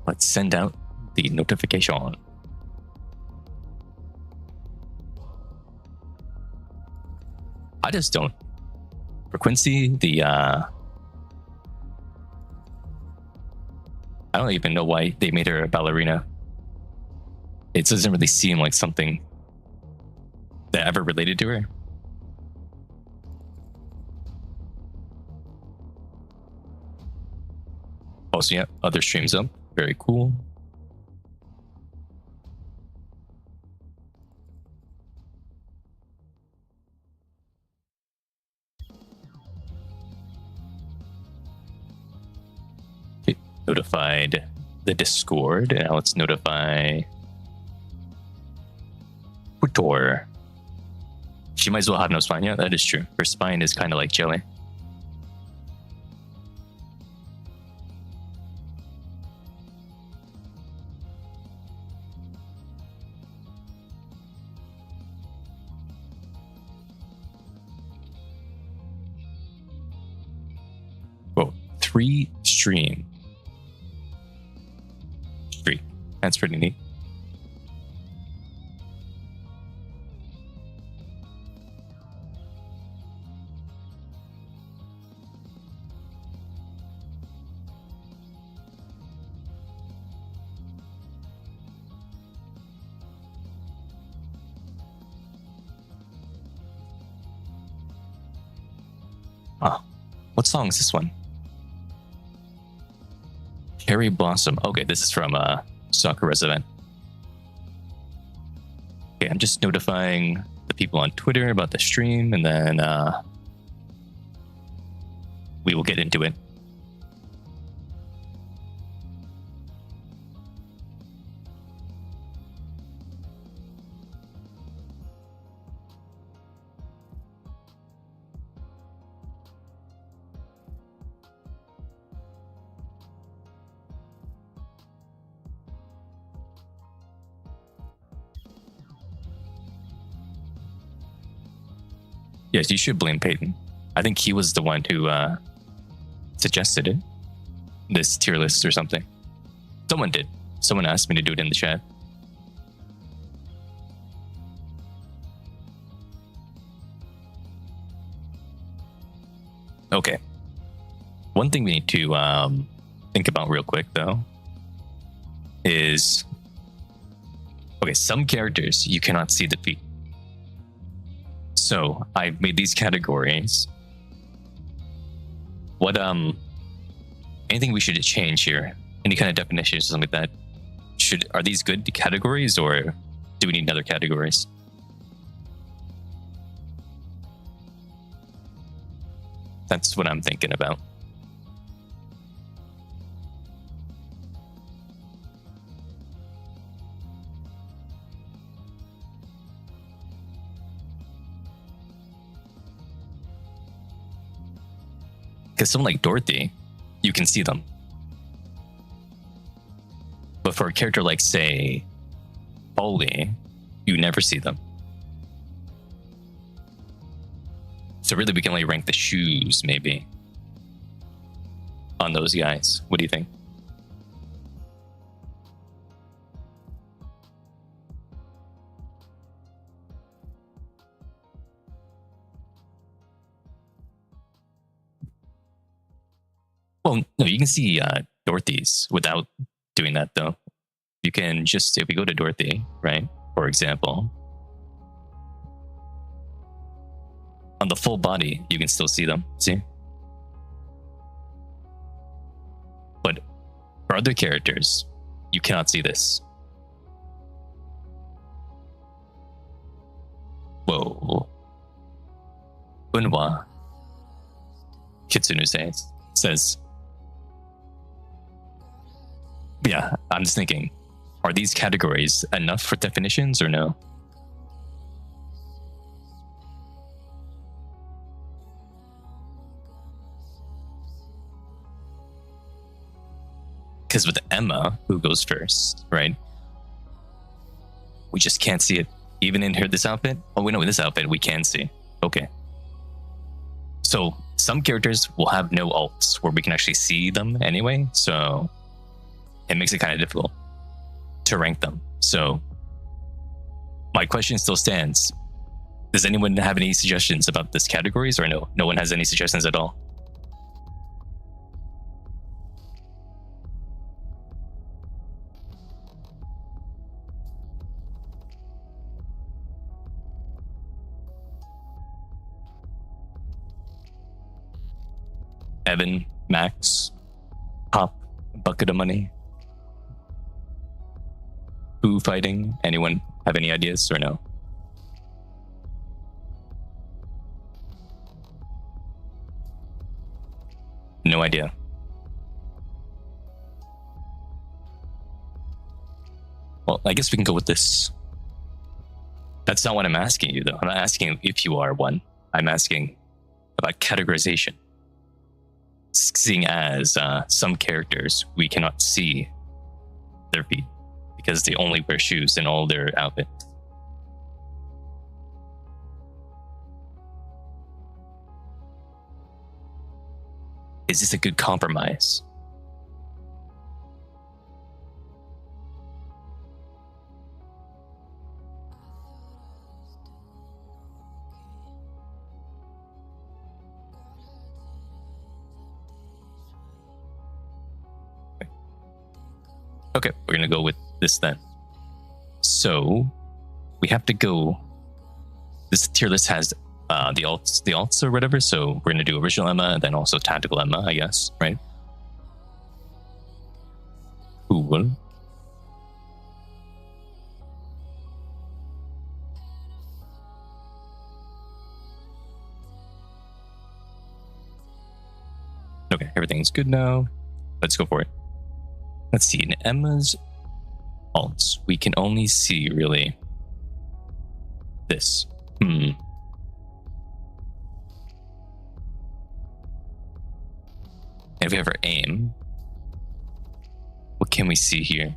Let's send out the notification. I just don't. For Quincy, I don't even know why they made her a ballerina. It doesn't really seem like something that ever related to her. Also, yeah, other streams up. Very cool. Okay, notified the Discord. Now let's notify Putor. She might as well have no spine. Yeah, that is true. Her spine is kind of like jelly. Whoa, 3 stream. Streak. That's pretty neat. What song is this one? Cherry Blossom. Okay, this is from Sakura's event. Okay, I'm just notifying the people on Twitter about the stream, and then we will get into it. Yes, you should blame Peyton. I think he was the one who suggested it. This tier list or something. Someone did. Someone asked me to do it in the chat. Okay. One thing we need to think about real quick, though, is... Okay, some characters, you cannot see the feet. So I've made these categories. What anything we should change here? Any kind of definitions or something like that? Are these good categories, or do we need other categories? That's what I'm thinking about. Because someone like Dorothy, you can see them. But for a character like, say, Polly, you never see them. So really, we can only rank the shoes, maybe, on those guys. What do you think? Well, no, you can see Dorothy's without doing that, though. You can just, if we go to Dorothy, right, for example, on the full body, you can still see them, see? But for other characters, you cannot see this. Whoa. Unwa Kitsune says, yeah, I'm just thinking, are these categories enough for definitions or no? Because with Emma, who goes first, right? We just can't see it. Even in this outfit? Oh, we know in this outfit we can see. Okay. So some characters will have no alts where we can actually see them anyway. So it makes it kind of difficult to rank them. So my question still stands. Does anyone have any suggestions about this categories, or no? No one has any suggestions at all? Evan, Max, Pop, Bucket of Money, Boo fighting. Anyone have any ideas or no? No idea. Well, I guess we can go with this. That's not what I'm asking you, though. I'm not asking if you are one. I'm asking about categorization. Seeing as some characters, we cannot see their feet because they only wear shoes in all their outfits. Is this a good compromise? Okay, we're gonna go with this then. So we have to go. This tier list has the alts or whatever. So we're gonna do original Emma and then also tactical Emma, I guess, right? Cool. Okay, everything's good now. Let's go for it. Let's see, in Emma's alts, we can only see really this. If we have our aim, what can we see here?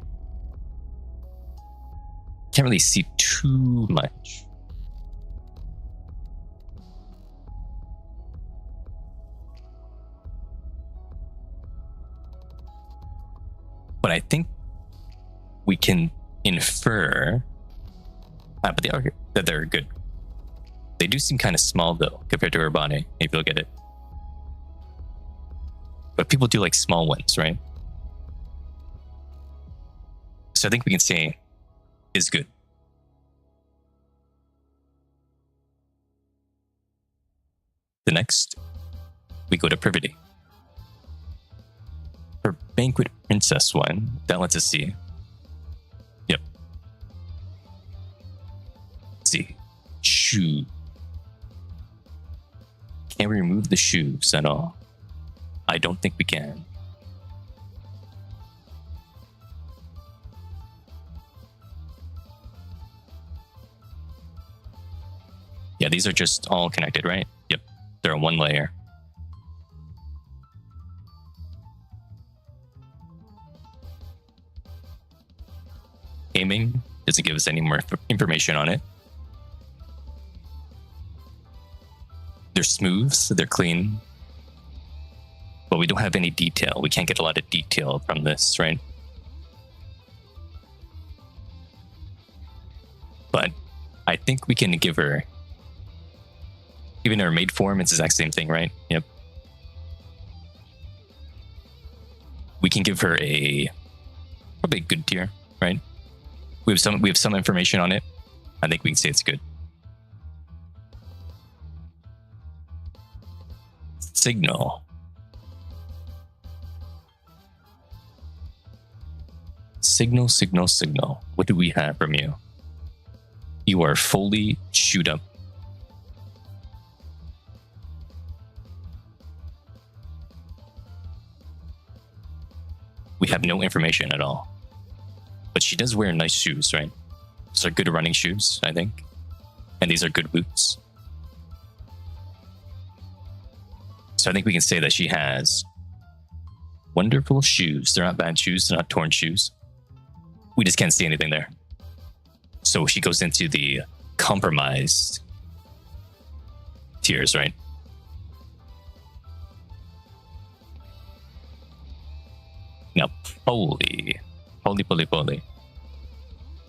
Can't really see too much. But I think we can infer but that they're good. They do seem kind of small though compared to her body, if you look at it. But people do like small ones, right? So I think we can say is good. The next, we go to Privity. Her Banquet Princess one, that lets us see. Yep. Let's see. Shoe. Can we remove the shoes at all? I don't think we can. Yeah, these are just all connected, right? Yep, they're on one layer. Aiming doesn't give us any more information on it. They're smooth, so they're clean. But we don't have any detail. We can't get a lot of detail from this, right? But I think we can give her, even her maid form, it's the exact same thing, right? Yep. We can give her a probably a good tier, right? We have some information on it. I think we can say it's good. Signal. Signal, signal, signal. What do we have from you? You are fully shoot up. We have no information at all. But she does wear nice shoes, right? These are good running shoes, I think. And these are good boots. So I think we can say that she has wonderful shoes. They're not bad shoes. They're not torn shoes. We just can't see anything there. So she goes into the compromised tiers, right? Now, holy, poly.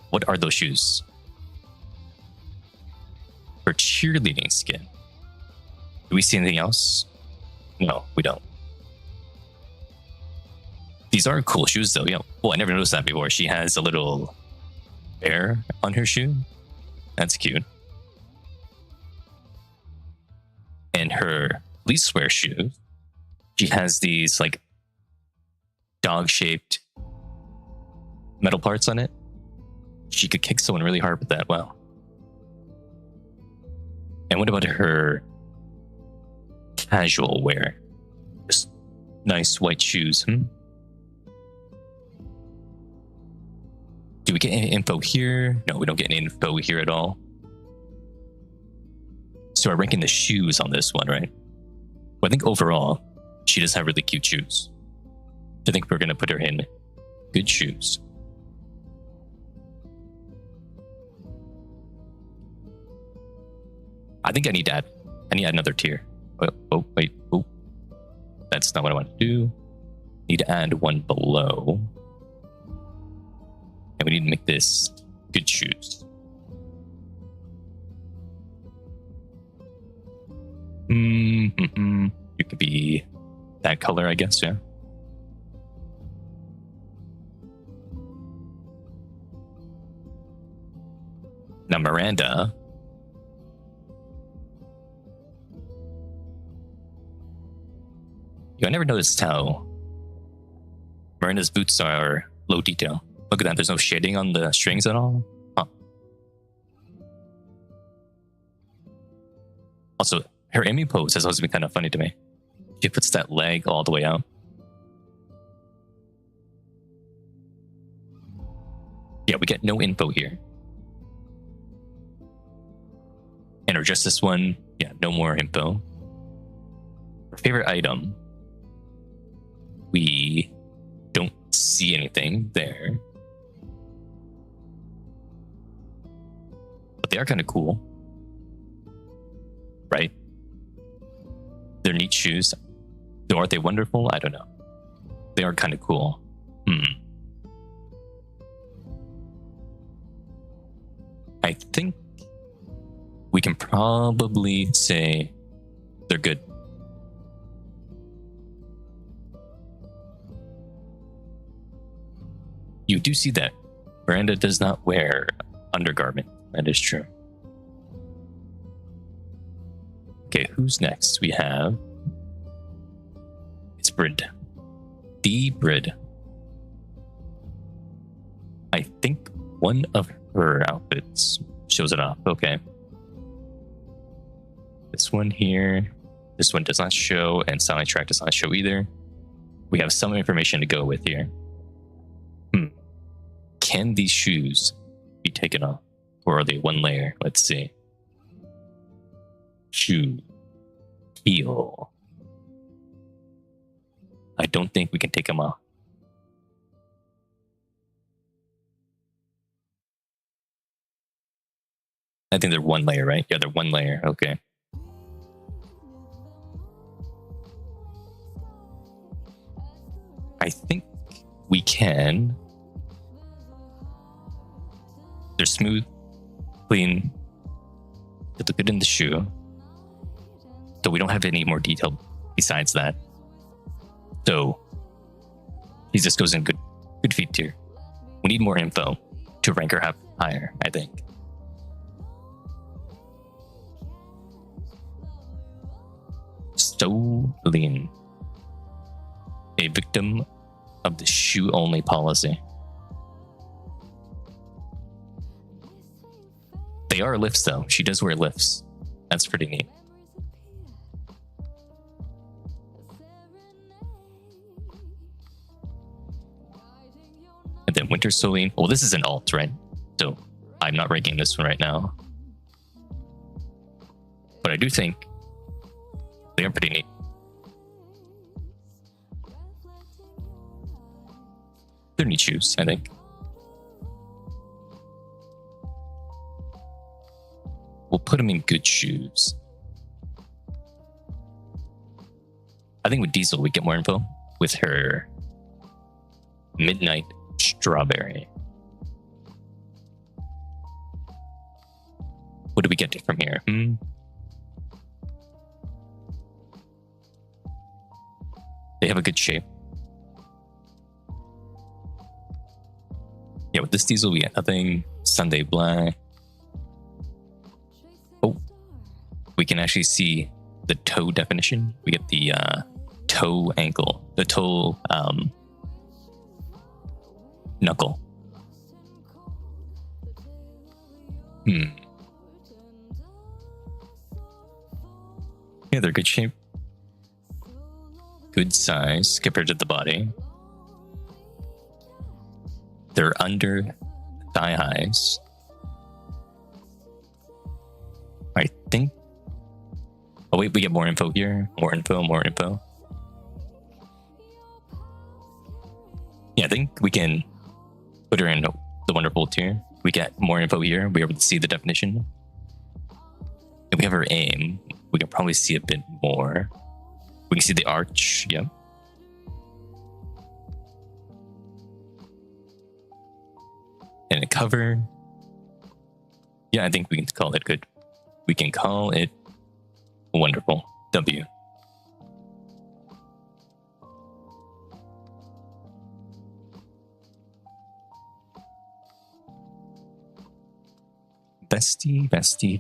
What are those shoes? For cheerleading skin. Do we see anything else? No, we don't. These are cool shoes though. Yeah. Well, I never noticed that before. She has a little bear on her shoe. That's cute. And her police wear shoes, she has these like dog-shaped metal parts on it. She could kick someone really hard with that. Wow. And what about her casual wear? Just nice white shoes. Do we get any info here? No, we don't get any info here at all. So I'm ranking the shoes on this one, right? Well, I think overall, she does have really cute shoes. I think we're going to put her in good shoes. I think I need to add another tier. Oh, wait. Oh, that's not what I want to do. Need to add one below. And we need to make this good shoes. It could be that color, I guess, yeah. Now, Miranda. I never noticed how Miranda's boots are low detail. Look at that, there's no shading on the strings at all. Huh. Also, her Emmy pose has always been kind of funny to me. She puts that leg all the way out. Yeah, we get no info here. And or just this one, yeah, no more info. Her favorite item. We don't see anything there. But they are kind of cool. Right? They're neat shoes. Though aren't they wonderful? I don't know. They are kind of cool. I think we can probably say they're good. You do see that Miranda does not wear undergarment. That is true. Okay, who's next? We have... It's Brid. The Brid. I think one of her outfits shows it off. Okay. This one here. This one does not show, and Soundtrack does not show either. We have some information to go with here. Can these shoes be taken off? Or are they one layer? Let's see. Shoe. Heel. I don't think we can take them off. I think they're one layer, right? Yeah, they're one layer. Okay. I think we can. They're smooth, clean. They look good in the shoe. So we don't have any more detail besides that. So he just goes in good feet tier. We need more info to rank her up higher, I think. So lean. A victim of the shoe only policy. They are lifts though. She does wear lifts. That's pretty neat. And then Winter Soline. Well, this is an alt, right? So I'm not ranking this one right now. But I do think they are pretty neat. They're neat shoes, I think. We'll put them in good shoes. I think with Diesel, we get more info with her Midnight Strawberry. What do we get from here? They have a good shape. Yeah, with this diesel, we get nothing. Sunday Black. Oh, we can actually see the toe definition. We get the toe ankle, the toe knuckle. Yeah, they're good shape. Good size compared to the body. They're under thigh highs. I think. Oh wait, we get more info here. More info. Yeah, I think we can put her in the wonderful tier. We get more info here. We're able to see the definition. And we have her aim. We can probably see a bit more. We can see the arch. Yeah. And a cover. Yeah, I think we can call it good. We can call it wonderful. W. Bestie. Bestie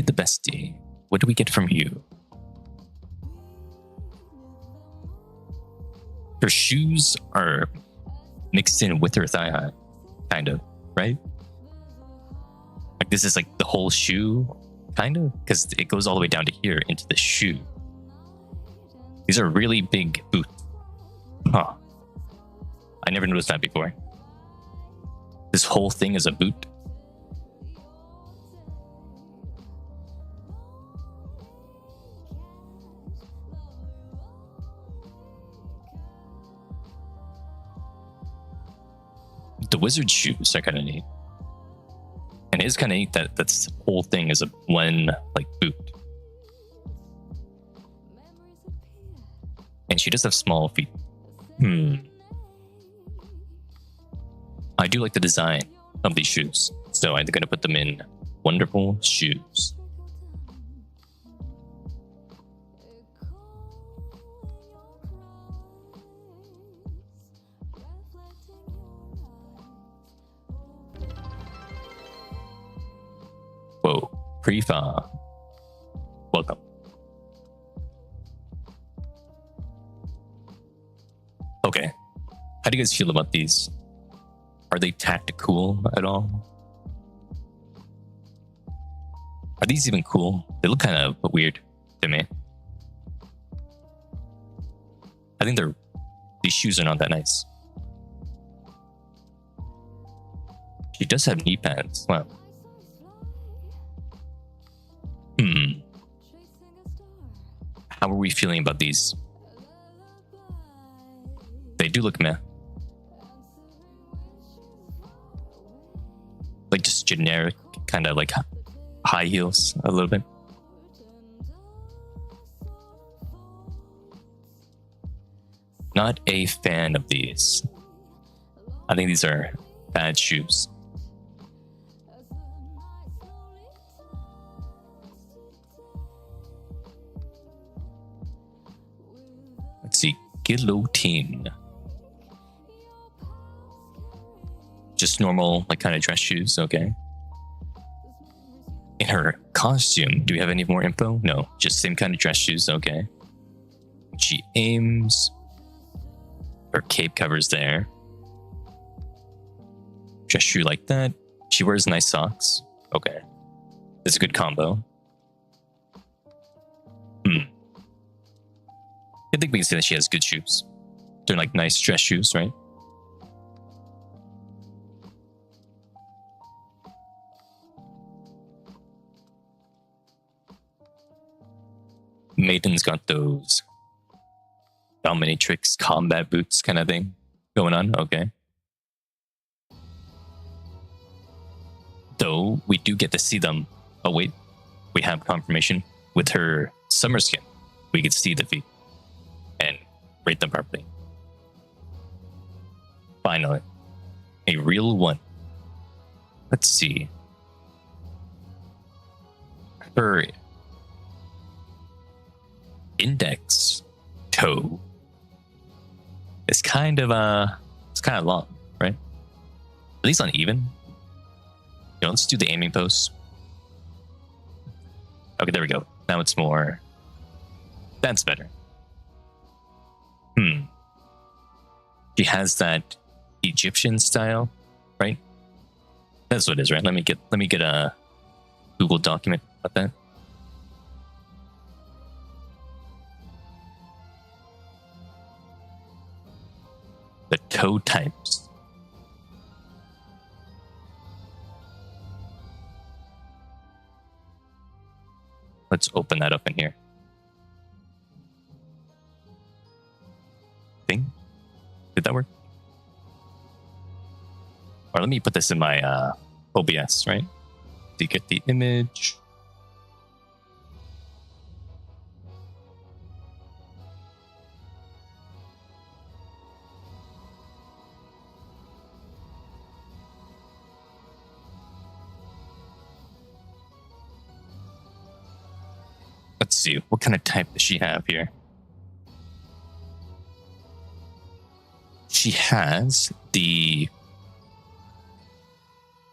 the bestie. What do we get from you? Her shoes are mixed in with her thigh high, kind of, right? Like this is like the whole shoe, kind of, because it goes all the way down to here into the shoe. These are really big boots. Huh. I never noticed that before. This whole thing is a boot. The wizard shoes are kind of neat. And it is kind of neat that this whole thing is a one like boot. And she does have small feet. I do like the design of these shoes, so I'm going to put them in wonderful shoes. Whoa, Prefa. Welcome. Okay, how do you guys feel about these? Are they tactical at all? Are these even cool? They look kind of weird to me. I think these shoes are not that nice. She does have knee pads. Wow. How are we feeling about these? They do look meh. Like just generic, kind of like high heels a little bit. Not a fan of these. I think these are bad shoes. Let's see, guillotine. Just normal, like kind of dress shoes, okay. In her costume, do we have any more info? No, just same kind of dress shoes, okay. She aims. Her cape covers there. Dress shoe like that. She wears nice socks. Okay. It's a good combo. I think we can say that she has good shoes. They're like nice dress shoes, right? Maiden's got those dominatrix combat boots kind of thing going on. Okay. Though we do get to see them. Oh wait, we have confirmation with her summer skin. We could see the feet. rate them properly. Finally, a real one. Let's see. Her index toe is kind of long, right? At least uneven. You know, let's do the aiming pose. Okay, there we go. Now it's more. That's better. She has that Egyptian style, right? That's what it is, right? Let me get a Google document about that. The toe types. Let's open that up in here. Thing? Did that work? Or let me put this in my OBS, right? To get the image. Let's see, what kind of type does she have here? She has the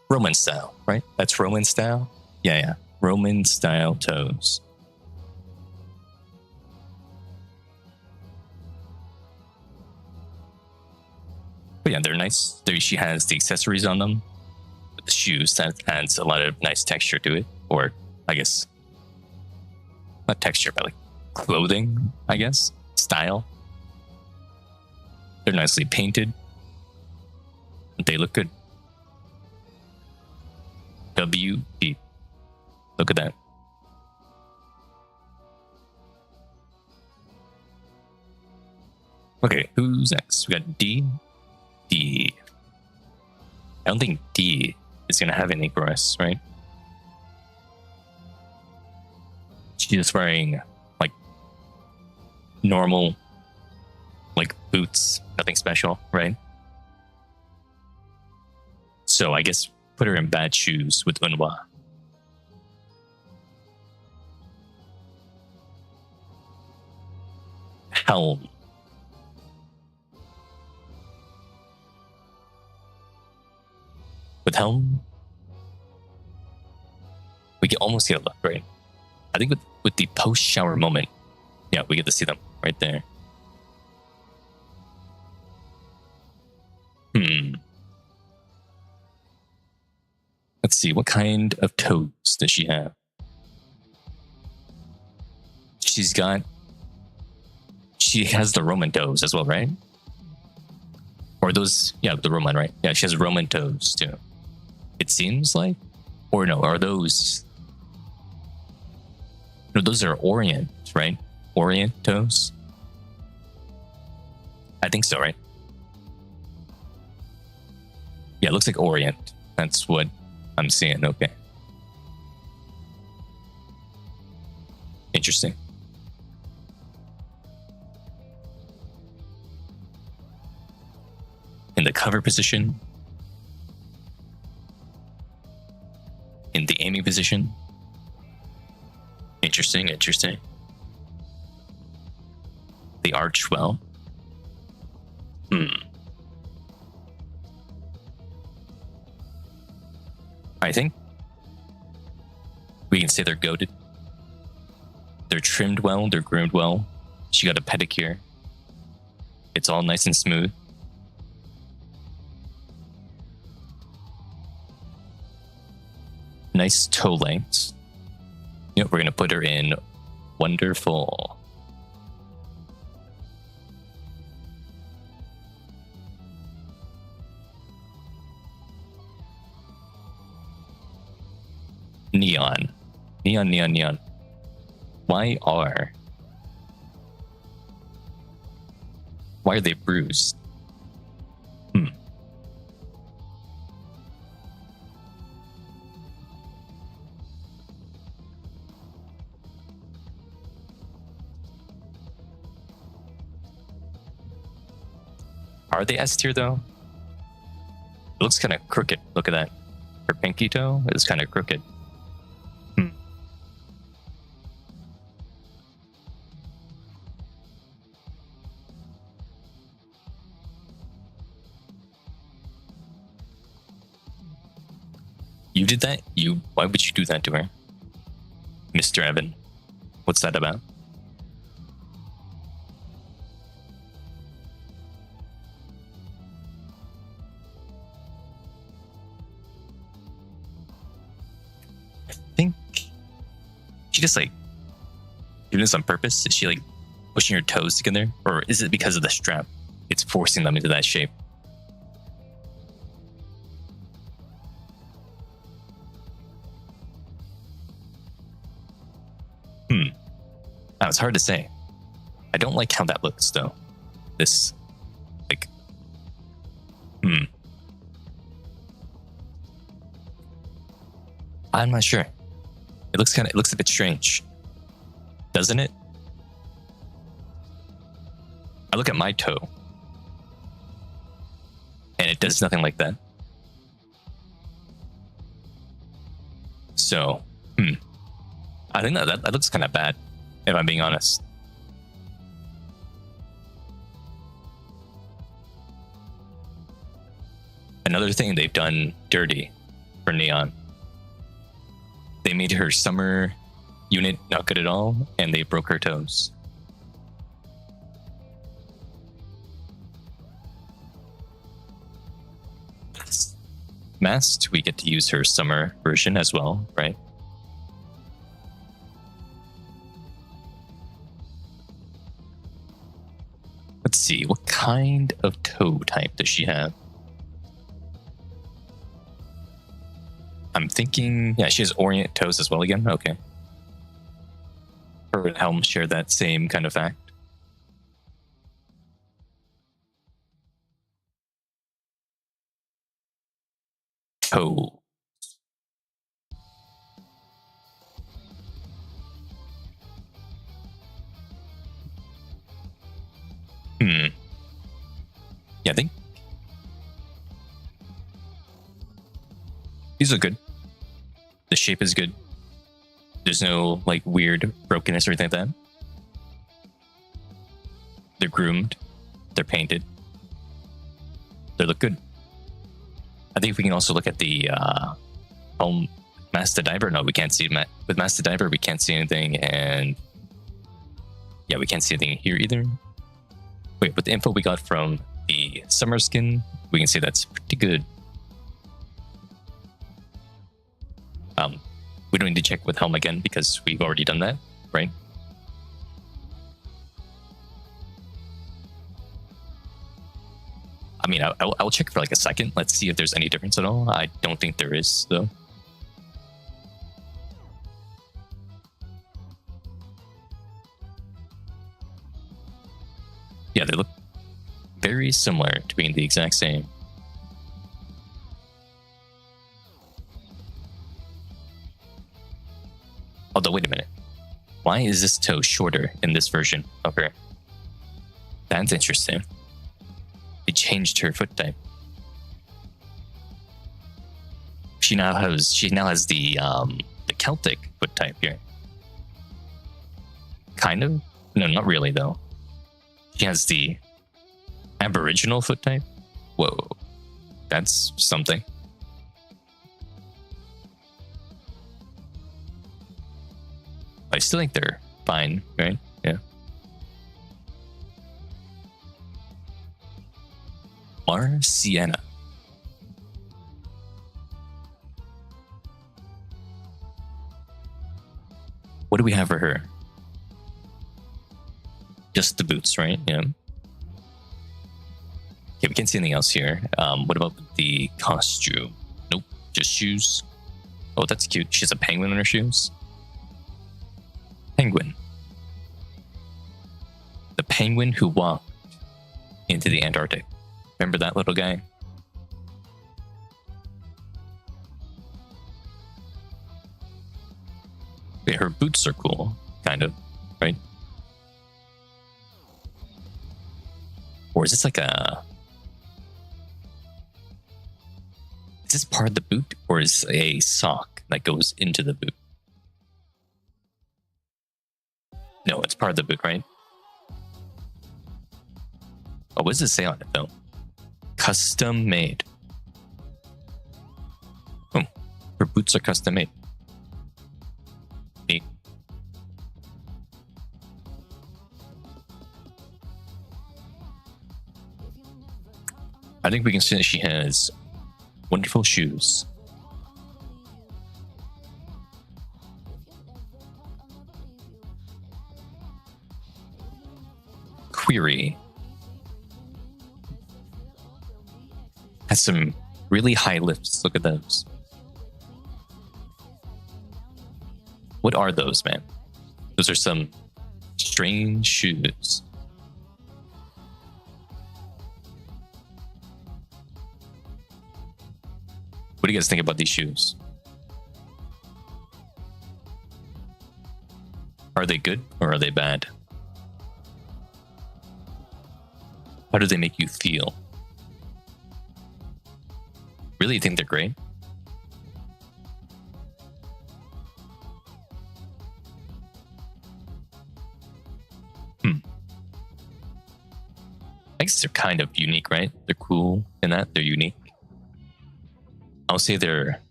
Roman style, right? That's Roman style? Yeah. Roman style toes. But yeah, they're nice. She has the accessories on them. With the shoes, that adds a lot of nice texture to it. Or, I guess, not texture, but like clothing, I guess. Style. They're nicely painted. They look good. WD. Look at that. Okay, who's next? We got D. D. I don't think D is gonna have any grass, right? She's just wearing like normal like boots, nothing special, right? So I guess put her in bad shoes with Unwa. Helm. With Helm, we can almost get a look, right? I think with the post-shower moment, yeah, we get to see them right there. Let's see, what kind of toes does she have? She has the Roman toes as well, right? Or those, yeah, the Roman, right? Yeah, she has Roman toes too. It seems like, or no, are those? No, those are Orient, right? Orient toes. I think so, right? Yeah, it looks like Orient. That's what I'm seeing. Okay. Interesting. In the cover position. In the aiming position. Interesting. The arch well. I think we can say they're goated. They're trimmed well, they're groomed well. She got a pedicure. It's all nice and smooth. Nice toe lengths. Yep, we're gonna put her in wonderful. Neon. Why are they bruised? Are they S tier though? It looks kind of crooked. Look at that. Her pinky toe is kind of crooked. You did that? Why would you do that to her? Mr. Evan. What's that about? I think she just like doing this on purpose. Is she like pushing her toes together? Or is it because of the strap? It's forcing them into that shape. It's hard to say. I don't like how that looks though. This, like, I'm not sure. It looks a bit strange, doesn't it? I look at my toe, and it does nothing like that. So, I think that looks kind of bad, if I'm being honest. Another thing they've done dirty for Neon. They made her summer unit not good at all, and they broke her toes. Masked, we get to use her summer version as well, right? Let's see, what kind of toe type does she have? I'm thinking, yeah, she has orient toes as well again. Okay. Her and Helm share that same kind of fact. Toe. Yeah, I think these look good. The shape is good. There's no like weird brokenness or anything like that. They're groomed. They're painted. They look good. I think we can also look at the Master Diver. No, we can't see with Master Diver. We can't see anything, and yeah, we can't see anything here either. Wait, with the info we got from the summer skin, we can see that's pretty good. We don't need to check with Helm again because we've already done that, right? I mean, I'll check for like a second. Let's see if there's any difference at all. I don't think there is, though. Yeah, they look very similar to being the exact same. Although, wait a minute. Why is this toe shorter in this version of her? That's interesting. They changed her foot type. She now has the Celtic foot type here. Kind of? No, not really though. She has the Aboriginal foot type. Whoa, that's something. I still think they're fine, right? Yeah. Sienna. What do we have for her? Just the boots, right? Yeah. Okay, we can't see anything else here. What about the costume? Nope, just shoes. Oh, that's cute. She has a penguin on her shoes. Penguin. The penguin who walked into the Antarctic. Remember that little guy? Yeah, her boots are cool, kind of, right? Or is this like a Is this part of the boot or is a sock that goes into the boot? No, it's part of the boot, right? Oh, what does it say on it though? Custom made. Oh, her boots are custom made. Neat. I think we can see that she has wonderful shoes. Query. Has some really high lifts. Look at those. What are those, man? Those are some strange shoes. What do you guys think about these shoes? Are they good or are they bad? How do they make you feel? Really think they're great? I guess they're kind of unique, right? They're cool in that they're unique. I'll say they're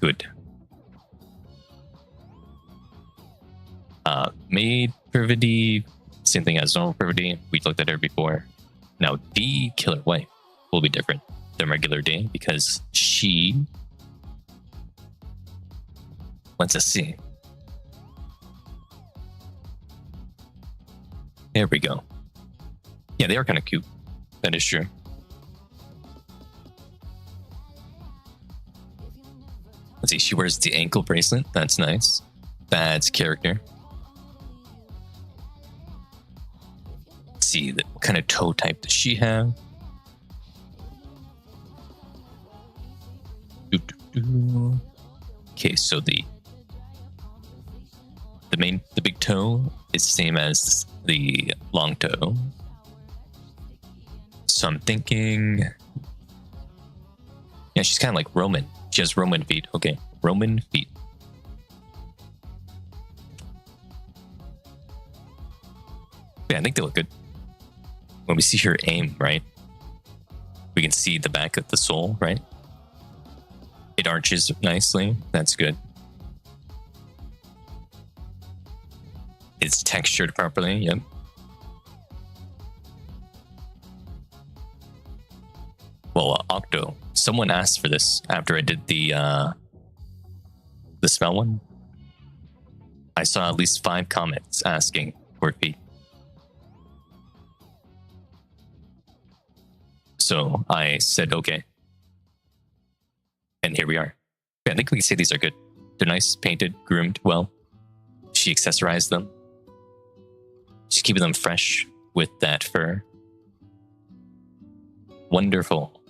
good. Maid Privity, same thing as normal Privity. We looked at her before. Now, D Killer Wife will be different than regular day because she lets us see. There we go. Yeah, they are kind of cute. That is true. Let's see, she wears the ankle bracelet. That's nice. That's character. Let's see, what kind of toe type does she have? Okay, so the big toe is the same as the long toe. So I'm thinking, yeah, she's kind of like Roman. She has Roman feet. Okay, Roman feet. Yeah, I think they look good. When we see her aim, right? We can see the back of the sole, right? It arches nicely. That's good. It's textured properly. Yep. Well, Octo, someone asked for this after I did the smell one. I saw at least 5 comments asking for feet. So I said, okay. And here we are. Yeah, I think we can say these are good. They're nice, painted, groomed well. She accessorized them. She's keeping them fresh with that fur. Wonderful.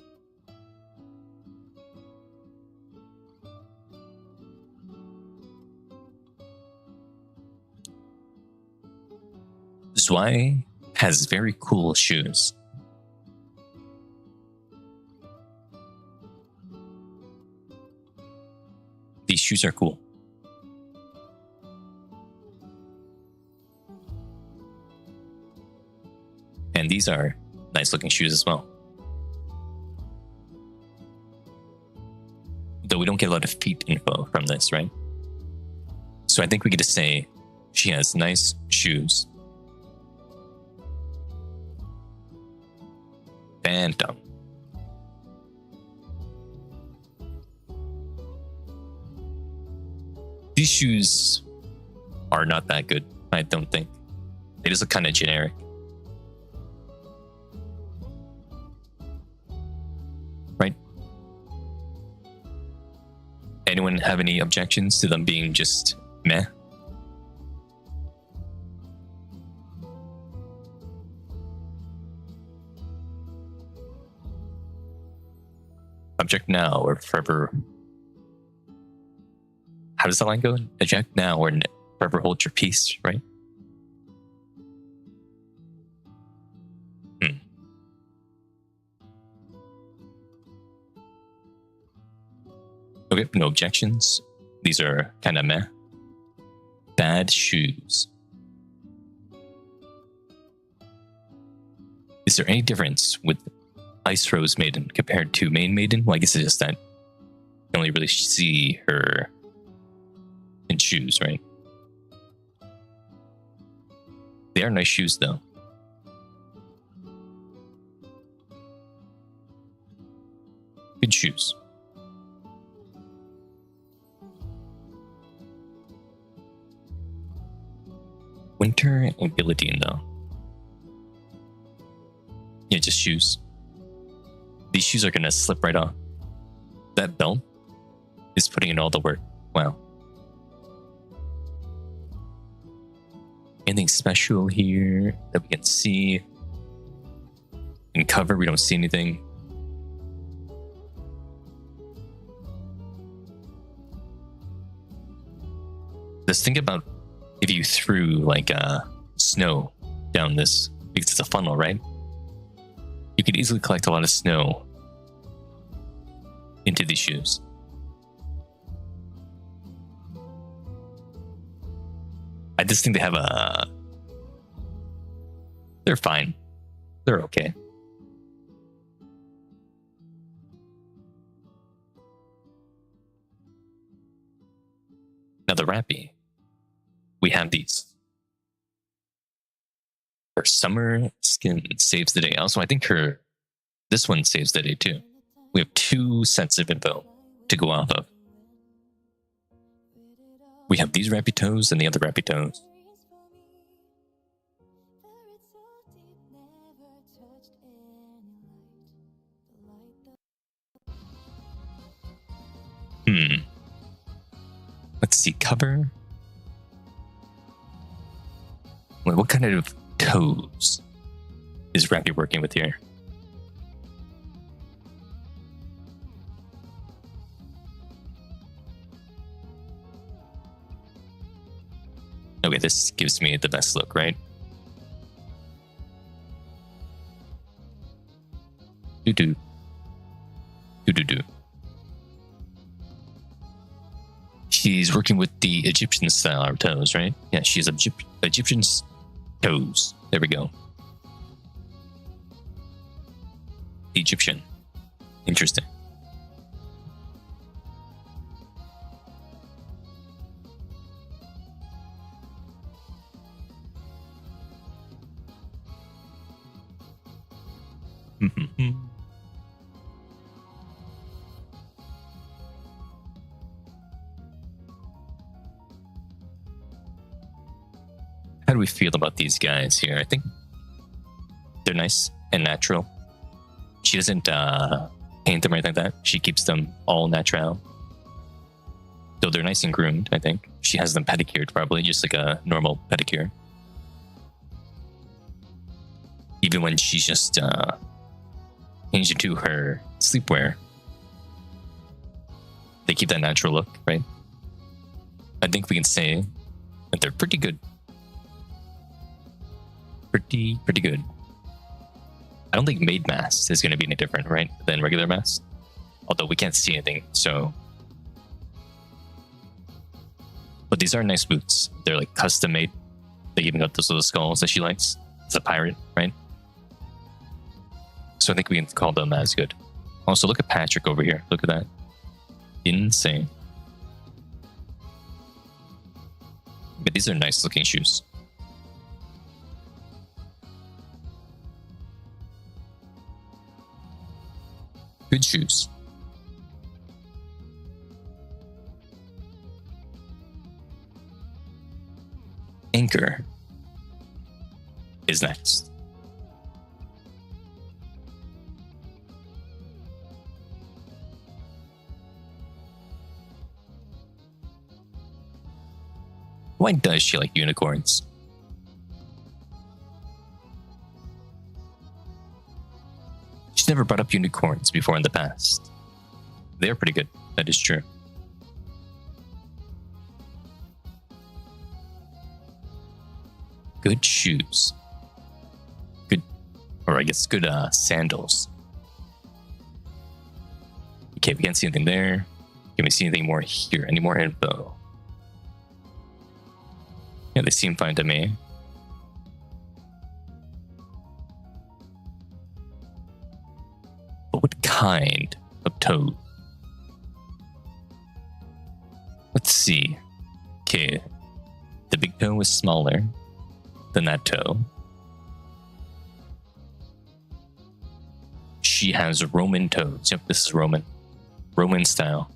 Zwei has very cool shoes. These shoes are cool. And these are nice looking shoes as well. Though we don't get a lot of feet info from this, right? So I think we get to say she has nice shoes. Phantom. These shoes are not that good, I don't think. They just look kind of generic. Right? Anyone have any objections to them being just meh? Object now or forever. How does that line go? Eject now or forever hold your peace, right? Okay, no objections. These are kind of meh. Bad shoes. Is there any difference with Ice Rose Maiden compared to Main Maiden? Well, I guess it's just that you only really see her in shoes, right? They are nice shoes, though. Good shoes. Winter and Guillotine, though. Yeah, just shoes. These shoes are gonna slip right off. That belt is putting in all the work. Wow. Anything special here that we can see? In cover, we don't see anything. Just think about if you threw like snow down this, because it's a funnel, right? You could easily collect a lot of snow into these shoes. I just think they have they're fine. They're okay. Now the Rappy. We have these. Her summer skin saves the day. Also, I think this one saves the day too. We have 2 sets of info to go off of. We have these Rappy toes and the other Rappy toes. Let's see, cover. Wait, what kind of toes is Rappy working with here? Okay, this gives me the best look, right? Do-do. Do-do-do. She's working with the Egyptian style toes, right? Yeah, she's Egyptian toes. There we go. Egyptian. Interesting. How do we feel about these guys here? I think they're nice and natural. She doesn't paint them or anything like that. She keeps them all natural. So they're nice and groomed, I think. She has them pedicured, probably, just like a normal pedicure. Even when she's just changed into her sleepwear, they keep that natural look, right? I think we can say that they're pretty good. Pretty good. I don't think maid mask is going to be any different, right, than regular mask. Although we can't see anything, so. But these are nice boots. They're like custom made. They even got those little skulls that she likes. It's a pirate, right? So I think we can call them as good. Also, look at Patrick over here. Look at that. Insane. But these are nice looking shoes. Good shoes. Anchor is next. Why does she like unicorns? She's never brought up unicorns before in the past. They're pretty good. That is true. Good shoes. Good, or I guess good sandals. Okay, we can't see anything there. Can we see anything more here? Any more info? Yeah, they seem fine to me. But what kind of toe? Let's see. Okay, the big toe is smaller than that toe. She has Roman toes. Yep, this is Roman. Roman style.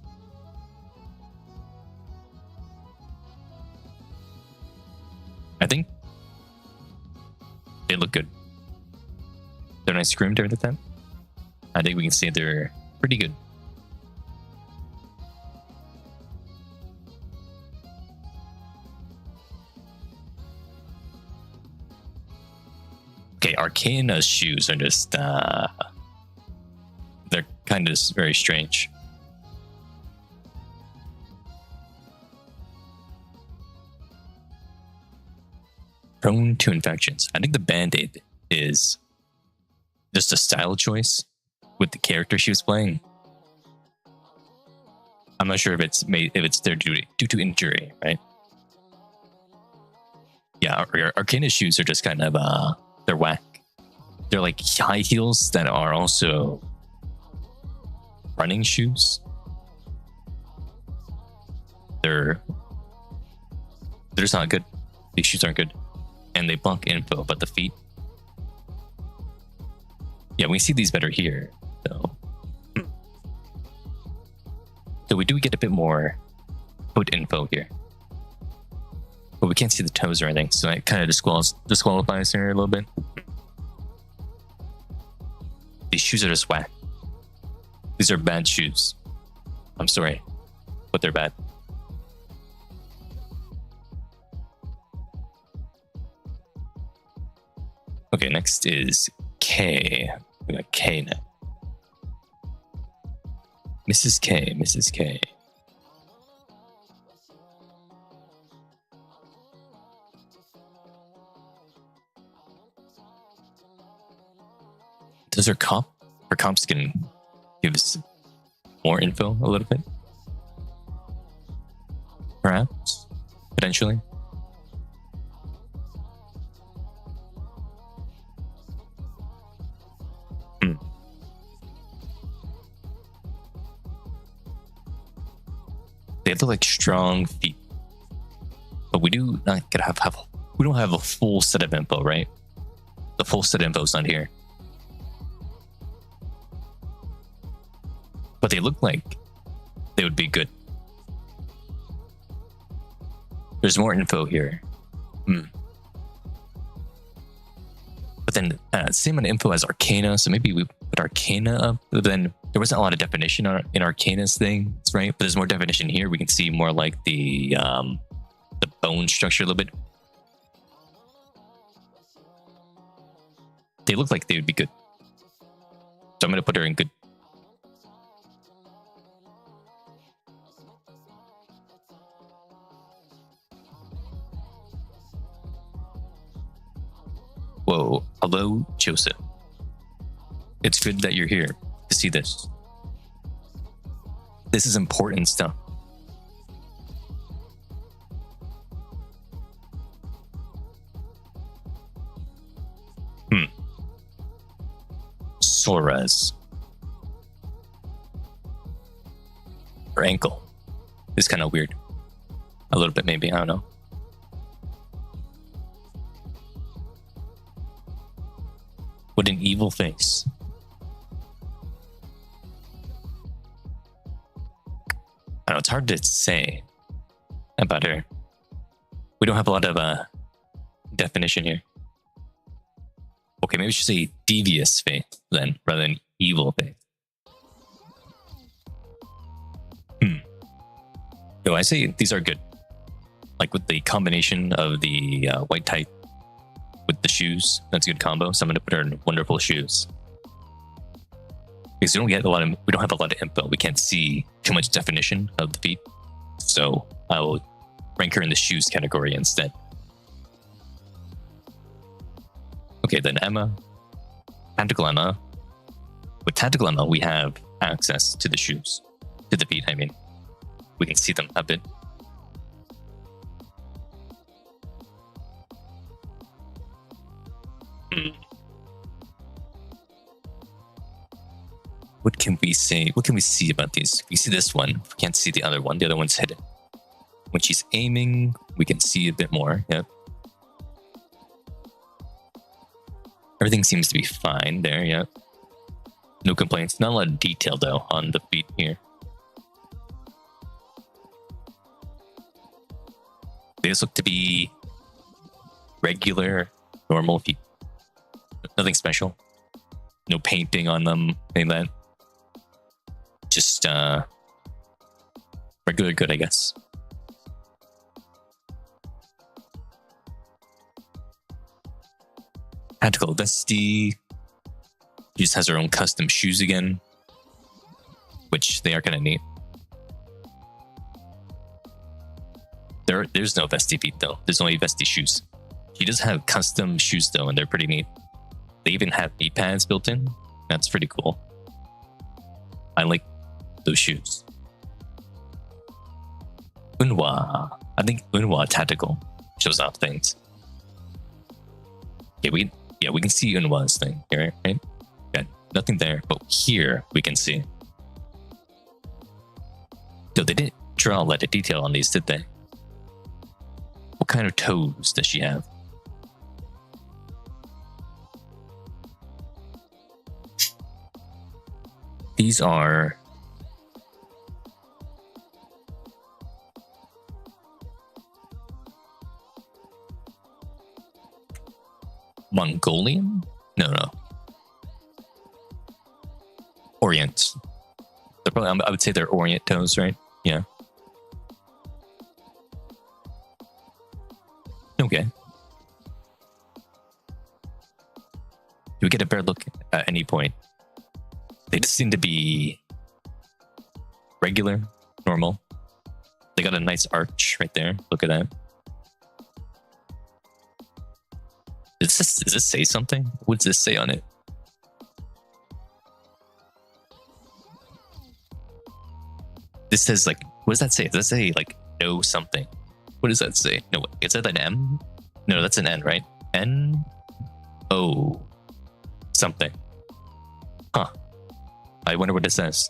I think they look good. They're nice groomed every time. I think we can say they're pretty good. Okay, Arcana's shoes are just they're kind of very strange. Prone to infections. I think the Band-Aid is just a style choice with the character she was playing. I'm not sure if it's there due to injury, right? Yeah, Arcana's shoes are just kind of they're whack. They're like high heels that are also running shoes. They're just not good. These shoes aren't good. And they block info, but the feet. Yeah, we see these better here, though. So we do get a bit more foot info here. But we can't see the toes or anything, so that kind of disqualifies her a little bit. These shoes are just whack. These are bad shoes. I'm sorry, but they're bad. Okay, next is K. We got K now. Mrs. K, Mrs. K. Does her comp skin give us more info a little bit? Perhaps? Potentially? They look like strong feet, but we do not get we don't have a full set of info, right? The full set of info is not here, but they look like they would be good. There's more info here, but then same amount of info as Arcana, so maybe we put Arcana up, but then there wasn't a lot of definition in Arcana's thing, right? But there's more definition here. We can see more like the bone structure a little bit. They look like they would be good, so I'm gonna put her in good. Whoa, hello, Joseph. It's good that you're here to see this. This is important stuff. Sora's. Her ankle is kind of weird. A little bit, maybe. I don't know. What an evil face. I know, it's hard to say about her. We don't have a lot of definition here. Okay, maybe we should say devious faith then, rather than evil faith. No, I say these are good. Like with the combination of the white type with the shoes, that's a good combo. So I'm gonna put her in wonderful shoes. Because we don't have a lot of info. We can't see too much definition of the feet. So I will rank her in the shoes category instead. Okay, then Emma. Tactical Emma. With Tactical Emma, we have access to the shoes. To the feet, I mean. we can see them a bit. What can we say? What can we see about these? We see this one. We can't see the other one. The other one's hidden. When she's aiming, we can see a bit more. Yep. Everything seems to be fine there. Yep. No complaints. Not a lot of detail though on the feet here. They just look to be regular, normal feet. Nothing special. No painting on them. Anything like that. Just regular good, I guess. Tactical Vesty. She just has her own custom shoes again, which they are kind of neat. There's no Vesty feet though. There's only Vesty shoes. She does have custom shoes though, and they're pretty neat. They even have knee pads built in. That's pretty cool. I like those shoes. Unhwa. I think Unhwa Tactical shows off things. Yeah, we can see Unhwa's thing here, right? Got nothing there, but here we can see. Though they didn't draw a lot of detail on these, did they? What kind of toes does she have? These are Mongolian? No. Orient. They're probably, I would say they're Orient toes, right? Yeah. Okay. Do we get a better look at any point? They just seem to be regular, normal. They got a nice arch right there. Look at that. Does this say something? What does this say on it? This says like, what does that say? Does that say like no something? What does that say? No, is that an M? No, that's an N, right? N O something. Huh. I wonder what this says.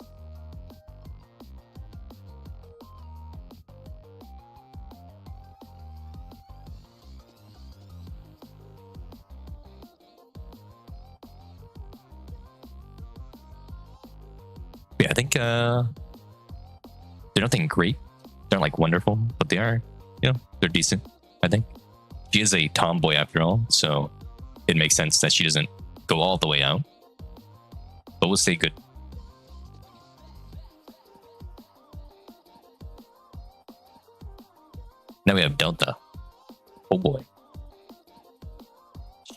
Yeah, I think they're nothing great. They're not like wonderful, but they are, they're decent, I think. She is a tomboy after all, so it makes sense that she doesn't go all the way out. But we'll say good. Now we have Delta. Oh boy.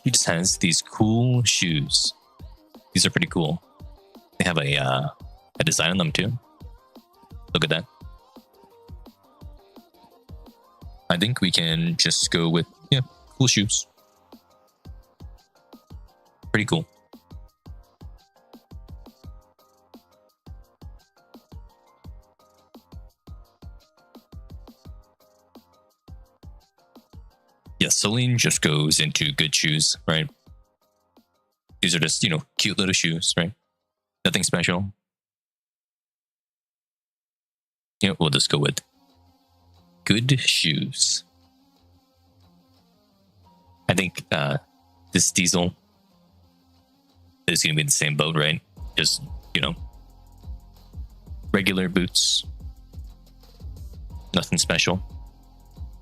She just has these cool shoes. These are pretty cool. They have a design on them too. Look at that. I think we can just go with, cool shoes. Pretty cool. Yeah, Celine just goes into good shoes, right? These are just, cute little shoes, right? Nothing special. We'll just go with good shoes. I think this Diesel is going to be in the same boat, right? Just, regular boots. Nothing special.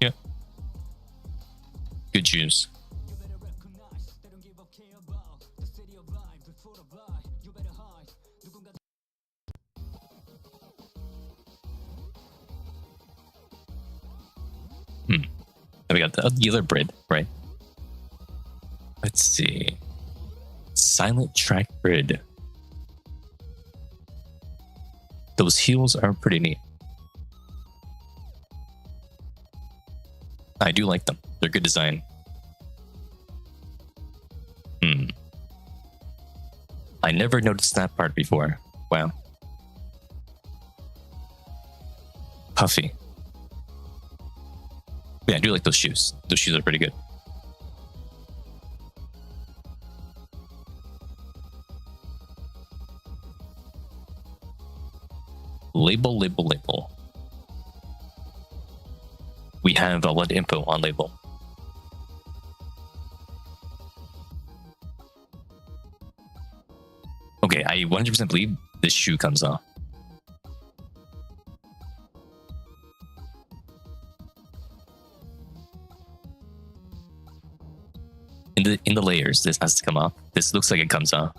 Yeah. Good shoes. We got the other bread, right? Let's see. Silent track grid. Those heels are pretty neat. I do like them. They're good design. I never noticed that part before. Wow. puffy. Yeah, I do like those shoes. Those shoes are pretty good. Label, label, label. We have a lot of info on label. Okay, I 100% believe this shoe comes off. In the layers, this has to come off. This looks like it comes off.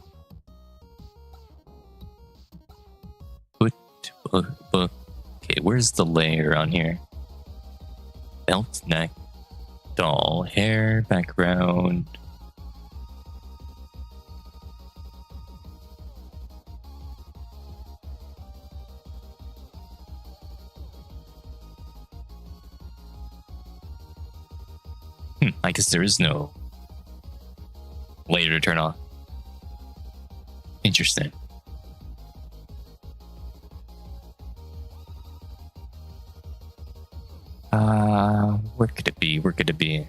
Okay, where's the layer on here? Belt, neck, doll, hair, background. I guess there is no layer to turn off. Interesting. Where could it be? Where could it be?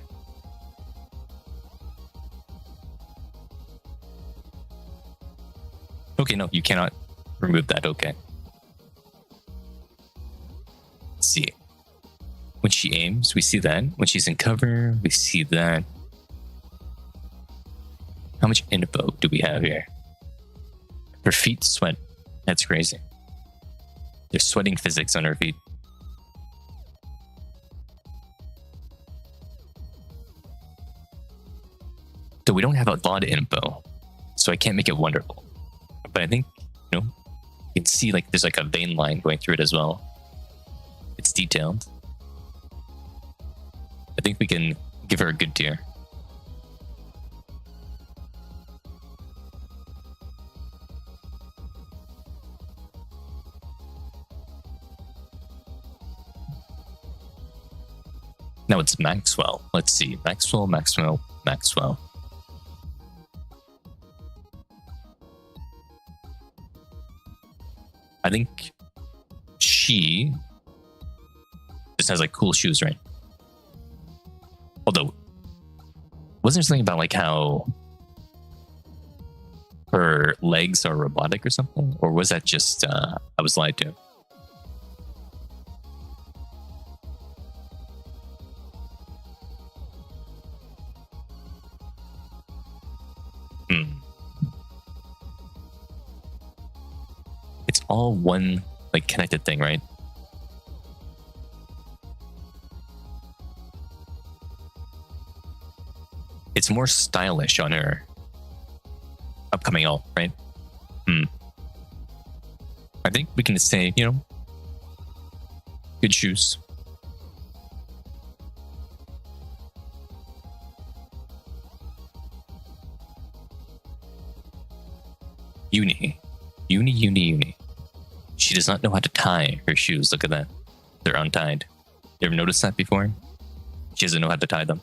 Okay, no, you cannot remove that. Okay. Let's see. When she aims, we see that. When she's in cover, we see that. How much info do we have here? Her feet sweat. That's crazy. There's sweating physics on her feet. So we don't have a lot of info, so I can't make it wonderful. But I think, you know, you can see like there's like a vein line going through it as well. It's detailed. I think we can give her a good tier. Now it's Maxwell. Let's see. Maxwell, Maxwell, Maxwell. I think she just has like cool shoes, right? Although, wasn't there something about like how her legs are robotic or something? Or was that just, I was lied to? It's all one like connected thing, right? It's more stylish on her upcoming alt, right? I think we can say, you know, good shoes. Uni. She does not know how to tie her shoes. Look at that. They're untied. You ever noticed that before? She doesn't know how to tie them.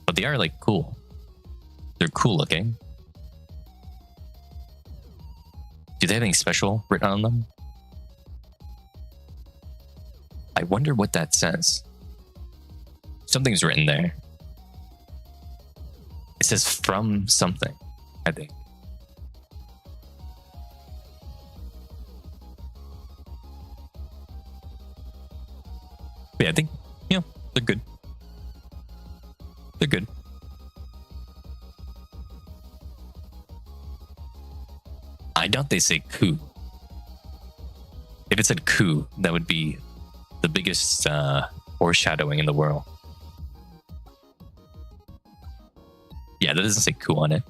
But they are like cool. They're cool looking. Do they have anything special written on them? I wonder what that says. Something's written there. It says from something, I think. But yeah, I think, you know, they're good. They're good. I doubt they say coup. If it said coup, that would be the biggest foreshadowing in the world. Yeah, that doesn't say coup on it.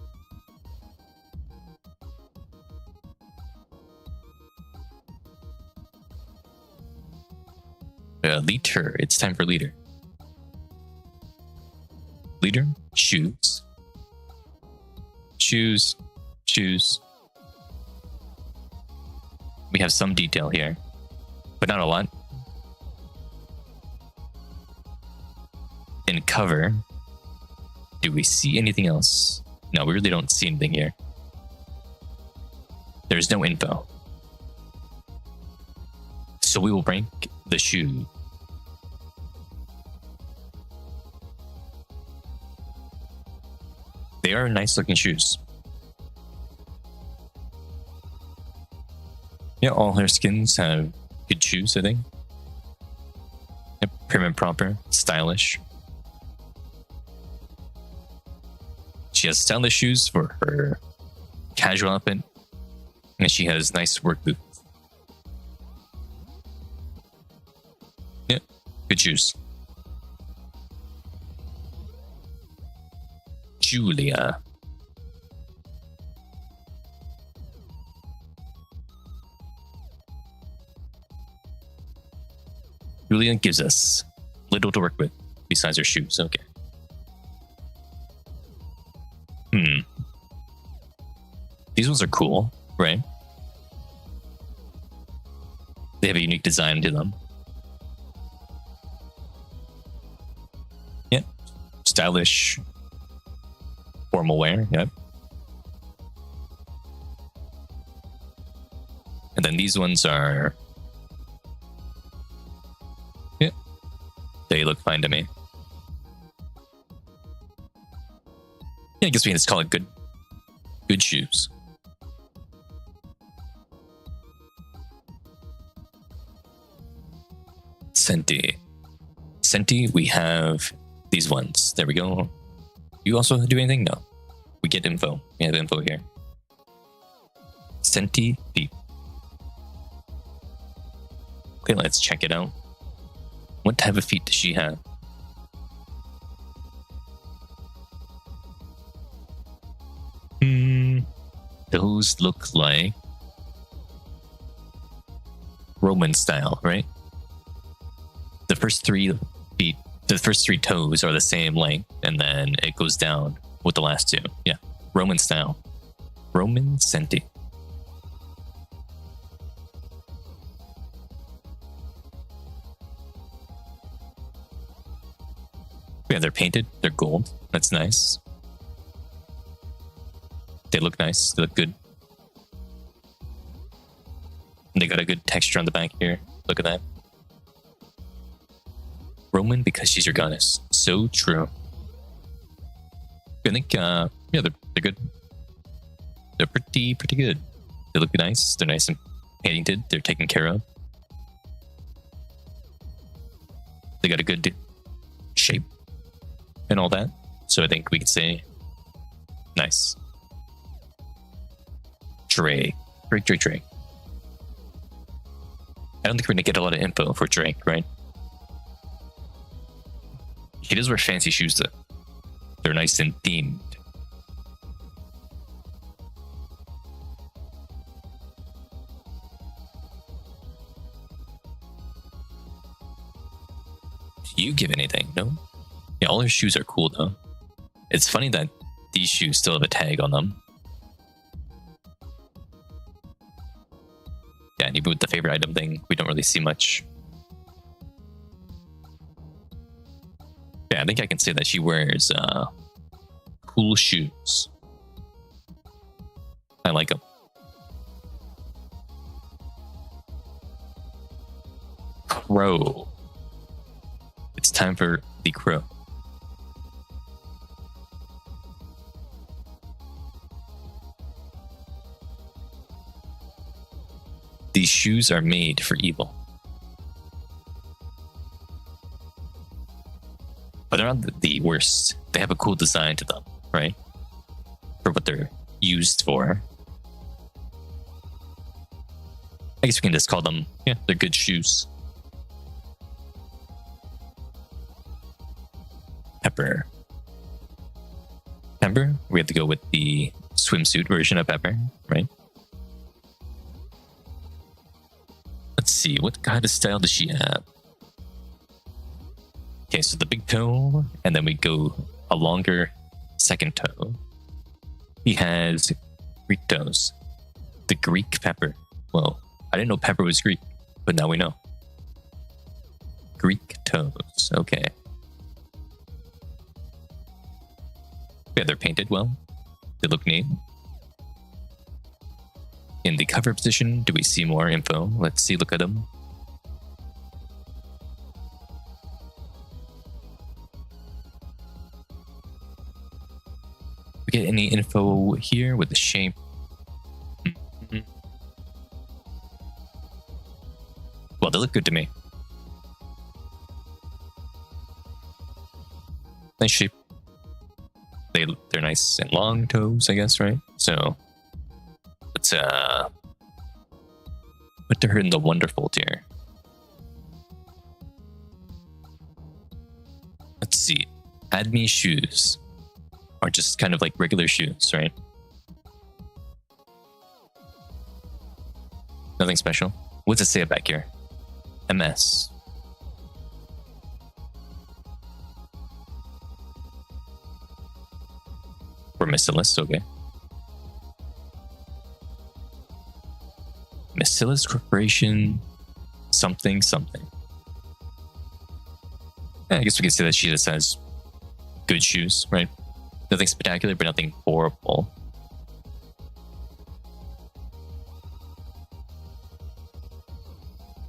Leader. It's time for leader. Leader. Shoes. Shoes. Shoes. We have some detail here, but not a lot. In cover, do we see anything else? No, we really don't see anything here. There's no info. So we will rank the shoe. They are nice looking shoes. Yeah, all her skins have good shoes, I think. Yep, prim and proper, stylish. She has stylish shoes for her casual outfit, and she has nice work boots. Yep, good shoes. Julia. Julia gives us little to work with besides her shoes. Okay. These ones are cool, right? They have a unique design to them. Yep. Stylish. Formal wear, yep. And then these ones are... Yep. They look fine to me. Yeah, I guess we can just call it good shoes. Senti, we have these ones. There we go. You also do anything? No. We get info. We have info here. Senti feet. Okay, let's check it out. What type of feet does she have? Those look like Roman style, right? The first three feet, the first three toes are the same length, and then it goes down with the last two. Yeah, Roman style. Roman Senti. Yeah, they're painted. They're gold. That's nice. They look nice. They look good. And they got a good texture on the back here. Look at that. Roman because she's your goddess. So true. I think, yeah, they're good. They're pretty good. They look nice. They're nice and painted. They're taken care of. They got a good shape and all that. So I think we could say nice. Drake. I don't think we're gonna get a lot of info for Drake, right? He does wear fancy shoes though. They're nice and themed. Do you give anything? No? Yeah, all her shoes are cool though. It's funny that these shoes still have a tag on them. Yeah, and even with the favorite item thing, we don't really see much. Yeah, I think I can say that she wears cool shoes. I like them. Crow. It's time for the crow. These shoes are made for evil. But they're not the worst. They have a cool design to them, right? For what they're used for. I guess we can just call them, yeah, they're good shoes. Pepper. We have to go with the swimsuit version of Pepper, right? Let's see, what kind of style does she have? Okay, so the big toe, and then we go a longer second toe. He has Greek toes. The Greek pepper. Well, I didn't know pepper was Greek, but now we know. Greek toes, okay. Yeah, they're painted well. They look neat. In the cover position, do we see more info? Let's see, look at them. We get any info here with the shape? Well, they look good to me. Nice shape. They're nice and long toes, I guess, right? So let's put her in the wonderful tier. Let's see. Add me shoes. Or just kind of like regular shoes, right? Nothing special. What's it say back here? MS. Or Miscellaneous, okay. Miscellaneous Corporation, something. I guess we can say that she just has good shoes, right? Nothing spectacular, but nothing horrible.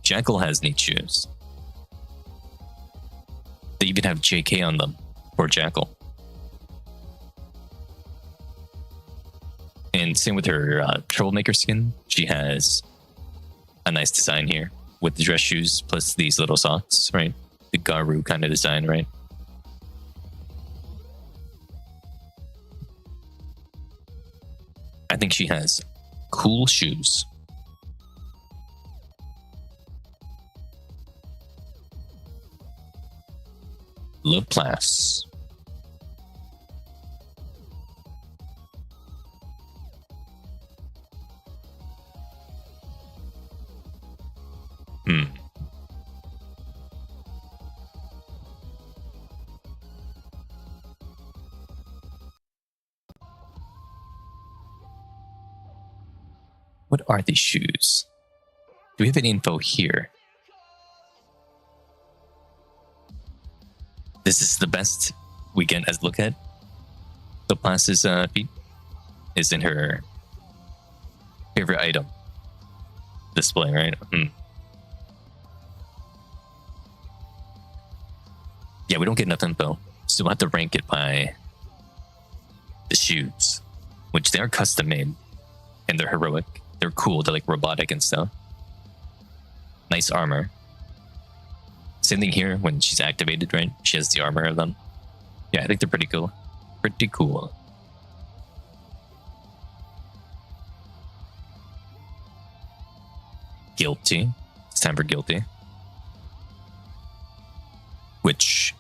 Jackal has neat shoes. They even have JK on them for Jackal. And same with her troublemaker skin. She has a nice design here with the dress shoes plus these little socks, right? The Garu kind of design, right? I think she has cool shoes. Laplace. What are these shoes? Do we have any info here? This is the best we get as look at. Laplace's feet is in her favorite item display, right? Yeah, we don't get enough info, so we'll have to rank it by the shoes, which they are custom made and they're heroic. They're cool. They're like robotic and stuff. Nice armor. Same thing here when she's activated, right? She has the armor of them. Yeah, I think they're pretty cool. Pretty cool. Guilty. It's time for Guilty. Which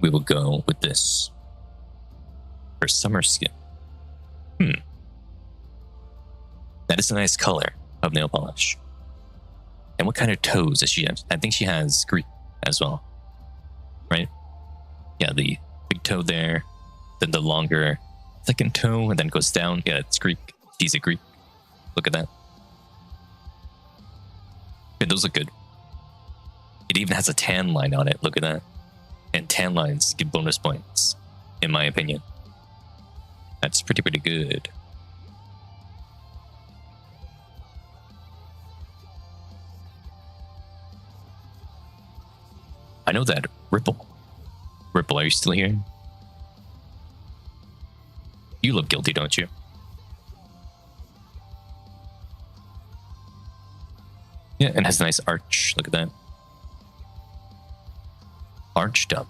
we will go with this. Her summer skin. That is a nice color of nail polish. And what kind of toes does she have? I think she has Greek as well. Right? Yeah, the big toe there. Then the longer second toe and then goes down. Yeah, it's Greek. She's a Greek. Look at that. Yeah, those look good. It even has a tan line on it. Look at that. And tan lines give bonus points, in my opinion. That's pretty good. I know that Ripple. Ripple, are you still here? You look guilty, don't you? Yeah, and has a nice arch. Look at that. Arched up.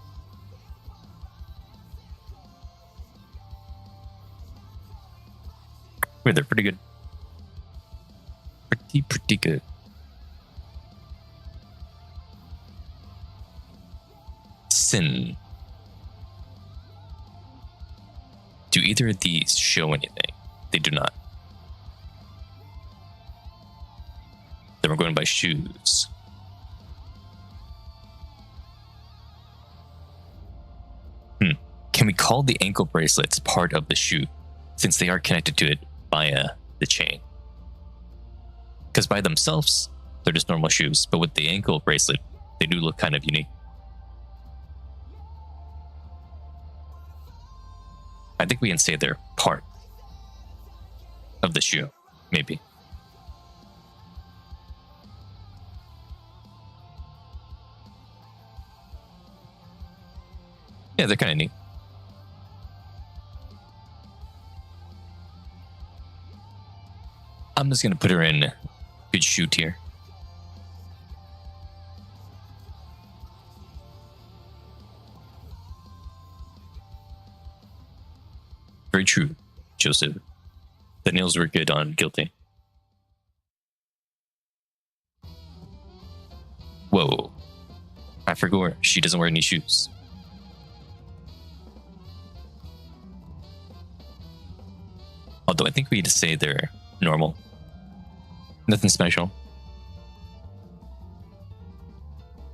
Yeah, they're pretty good. Pretty good. Sin. Do either of these show anything? They do not. Then we're going by shoes. Can we call the ankle bracelets part of the shoe, since they are connected to it via the chain? Because by themselves, they're just normal shoes, but with the ankle bracelet, they do look kind of unique. I think we can say they're part of the shoe, maybe. Yeah, they're kind of neat. I'm just gonna put her in good shoe tier. Very true, Joseph. The nails were good on Guilty. Whoa. I forgot she doesn't wear any shoes. Although I think we need to say they're normal. Nothing special.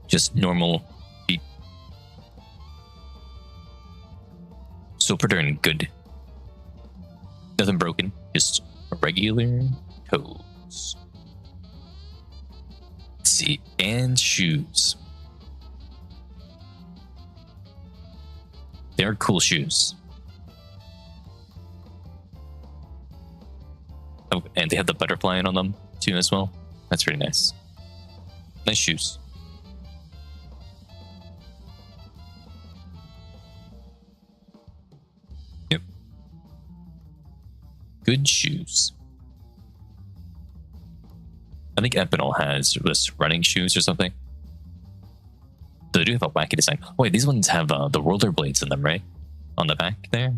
Just normal feet. So put her in good. Nothing broken. Just regular toes. Let's see. And shoes. They're cool shoes. Oh, and they have the butterfly on them too as well. That's really nice. Nice shoes. Yep. Good shoes. I think Epinol has this running shoes or something. So they do have a wacky design. Oh, wait, these ones have the roller blades in them, right? On the back there.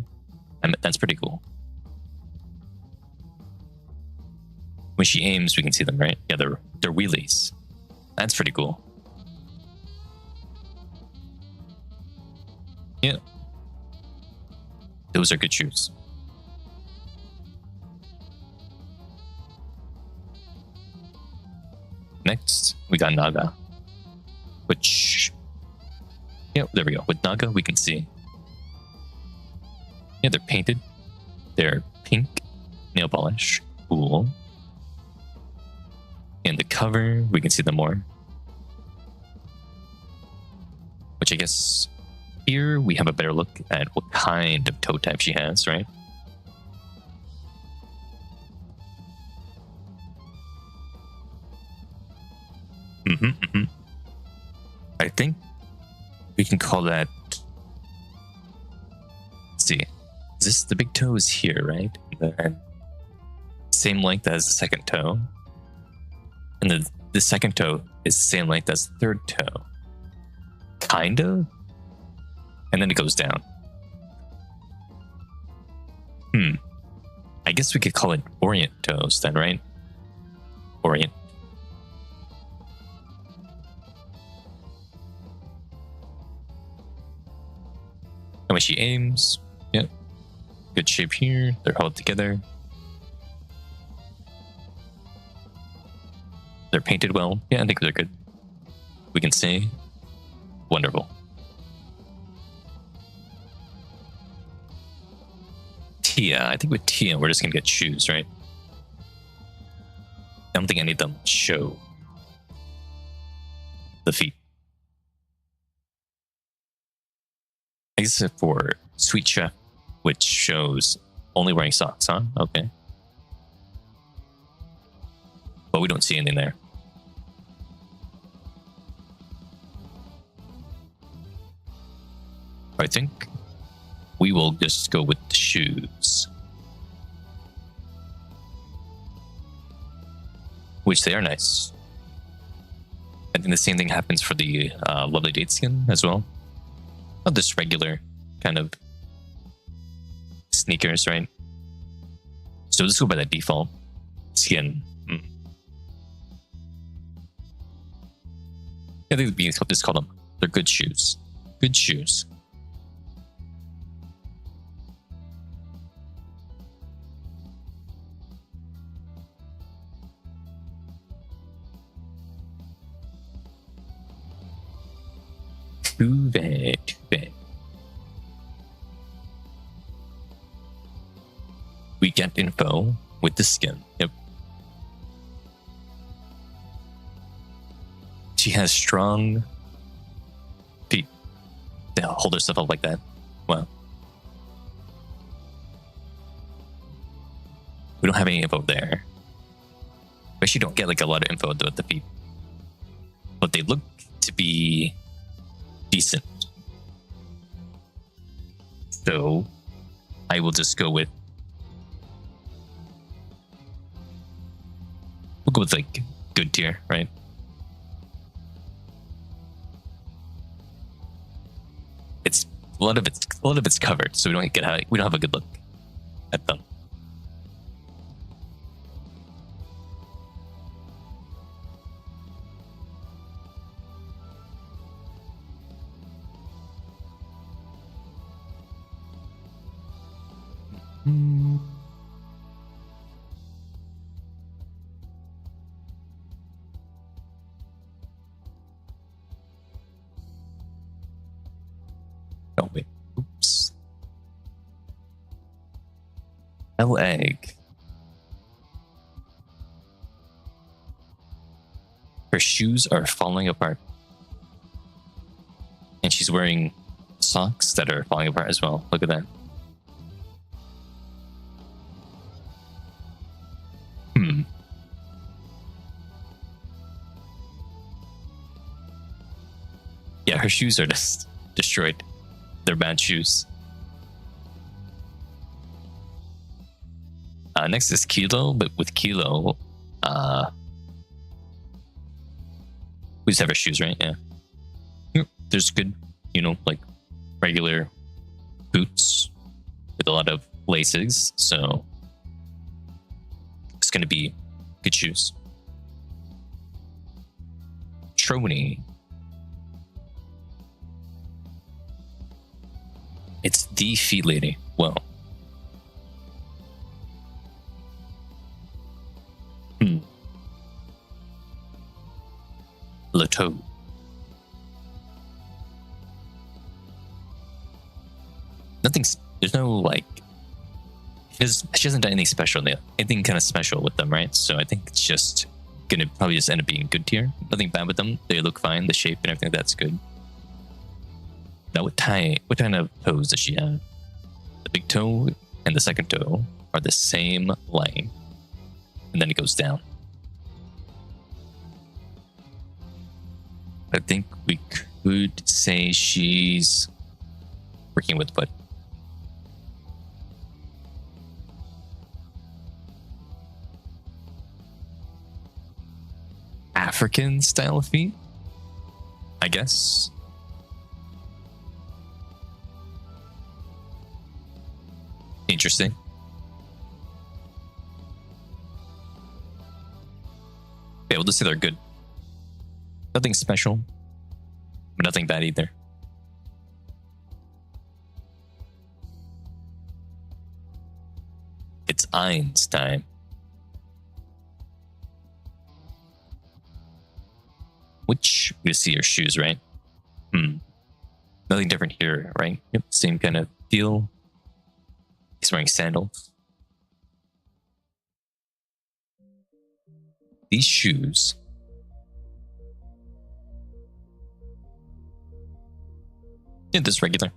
That's pretty cool. When she aims, we can see them, right? Yeah, they're wheelies. That's pretty cool. Yeah. Those are good shoes. Next, we got Naga. Which... yeah, there we go. With Naga, we can see. Yeah, they're painted. They're pink. Nail polish. Cool. In the cover, we can see them more. Which I guess here we have a better look at what kind of toe type she has, right? I think we can call that. Let's see. This the big toe is here, right? And same length as the second toe. And the second toe is the same length as the third toe. Kind of? And then it goes down. I guess we could call it orient toes then, right? Orient. And when she aims, yep. Good shape here. They're held together. They're painted well. Yeah, I think they're good. We can say wonderful. Tia. I think with Tia, we're just going to get shoes, right? I don't think any of them show the feet. I guess for Sweet Chef, which shows only wearing socks, huh? Okay. But we don't see anything there. I think we will just go with the shoes. Which they are nice. I think the same thing happens for the Lovely Date skin as well. Not this regular kind of sneakers, right? So let's go by the default skin. I think we just call them. They're good shoes. Good shoes. Too bad. Too bad. We get info with the skin. Yep. She has strong feet. They hold herself up like that. Wow. We don't have any info there. But you don't get like a lot of info with the feet. But they look to be decent. So I will just go with go with like good tier, right? It's a lot of it's covered, so we don't have a good look at them. Oh wait, oops. L egg. Her shoes are falling apart, and she's wearing socks that are falling apart as well. Look at that. Yeah, her shoes are just destroyed. They're bad shoes. Next is Kilo, but with Kilo, we just have her shoes, right? Yeah. There's good, like regular boots with a lot of laces, so it's gonna be good shoes. Trony. It's the feet lady. Well. Lato. There's no like, she hasn't done anything special, anything kind of special with them, right? So I think it's just gonna probably just end up being good tier. Nothing bad with them. They look fine. The shape and everything, that's good. Now what kind of toes does she have? The big toe and the second toe are the same length, and then it goes down. I think we could say she's working with foot. African style of feet, I guess. Interesting. Yeah, we'll just say they're good. Nothing special, but nothing bad either. It's Ein's time. Which we see your shoes, right? Nothing different here, right? Yep, same kind of deal. He's wearing sandals. These shoes. Yeah, this regular.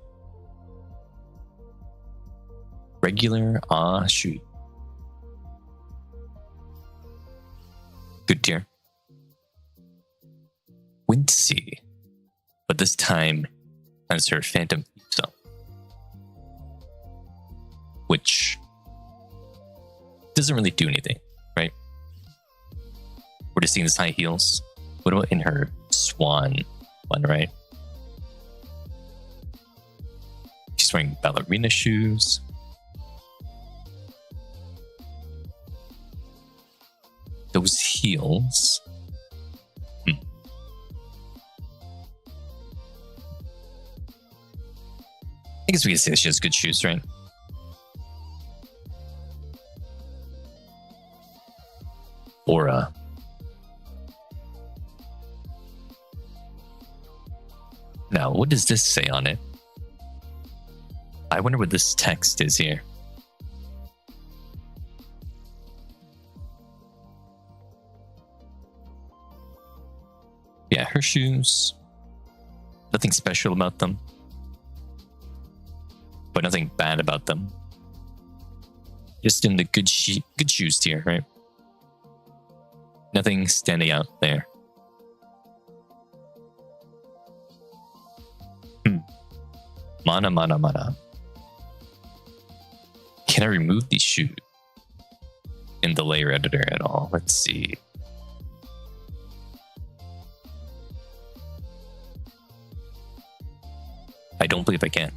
Regular shoe. Good tier. Wincy. But this time as her Phantom self. Which doesn't really do anything, right? We're just seeing these high heels. What about in her Swan one, right? She's wearing ballerina shoes. Those heels. I guess we can say she has good shoes, right? Aura. Now, what does this say on it? I wonder what this text is here. Yeah, her shoes. Nothing special about them. But nothing bad about them. Just in the good shoes tier, right? Nothing standing out there. Mana. Can I remove these shoes in the layer editor at all? Let's see. don't believe I can.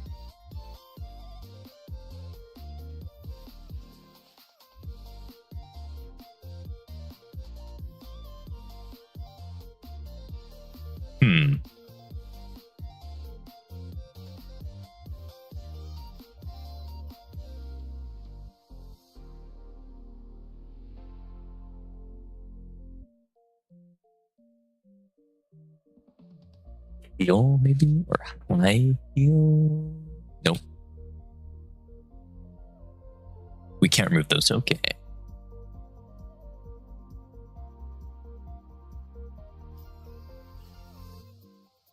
Hmm. Heal, maybe? Or high heal? Nope. We can't remove those. Okay.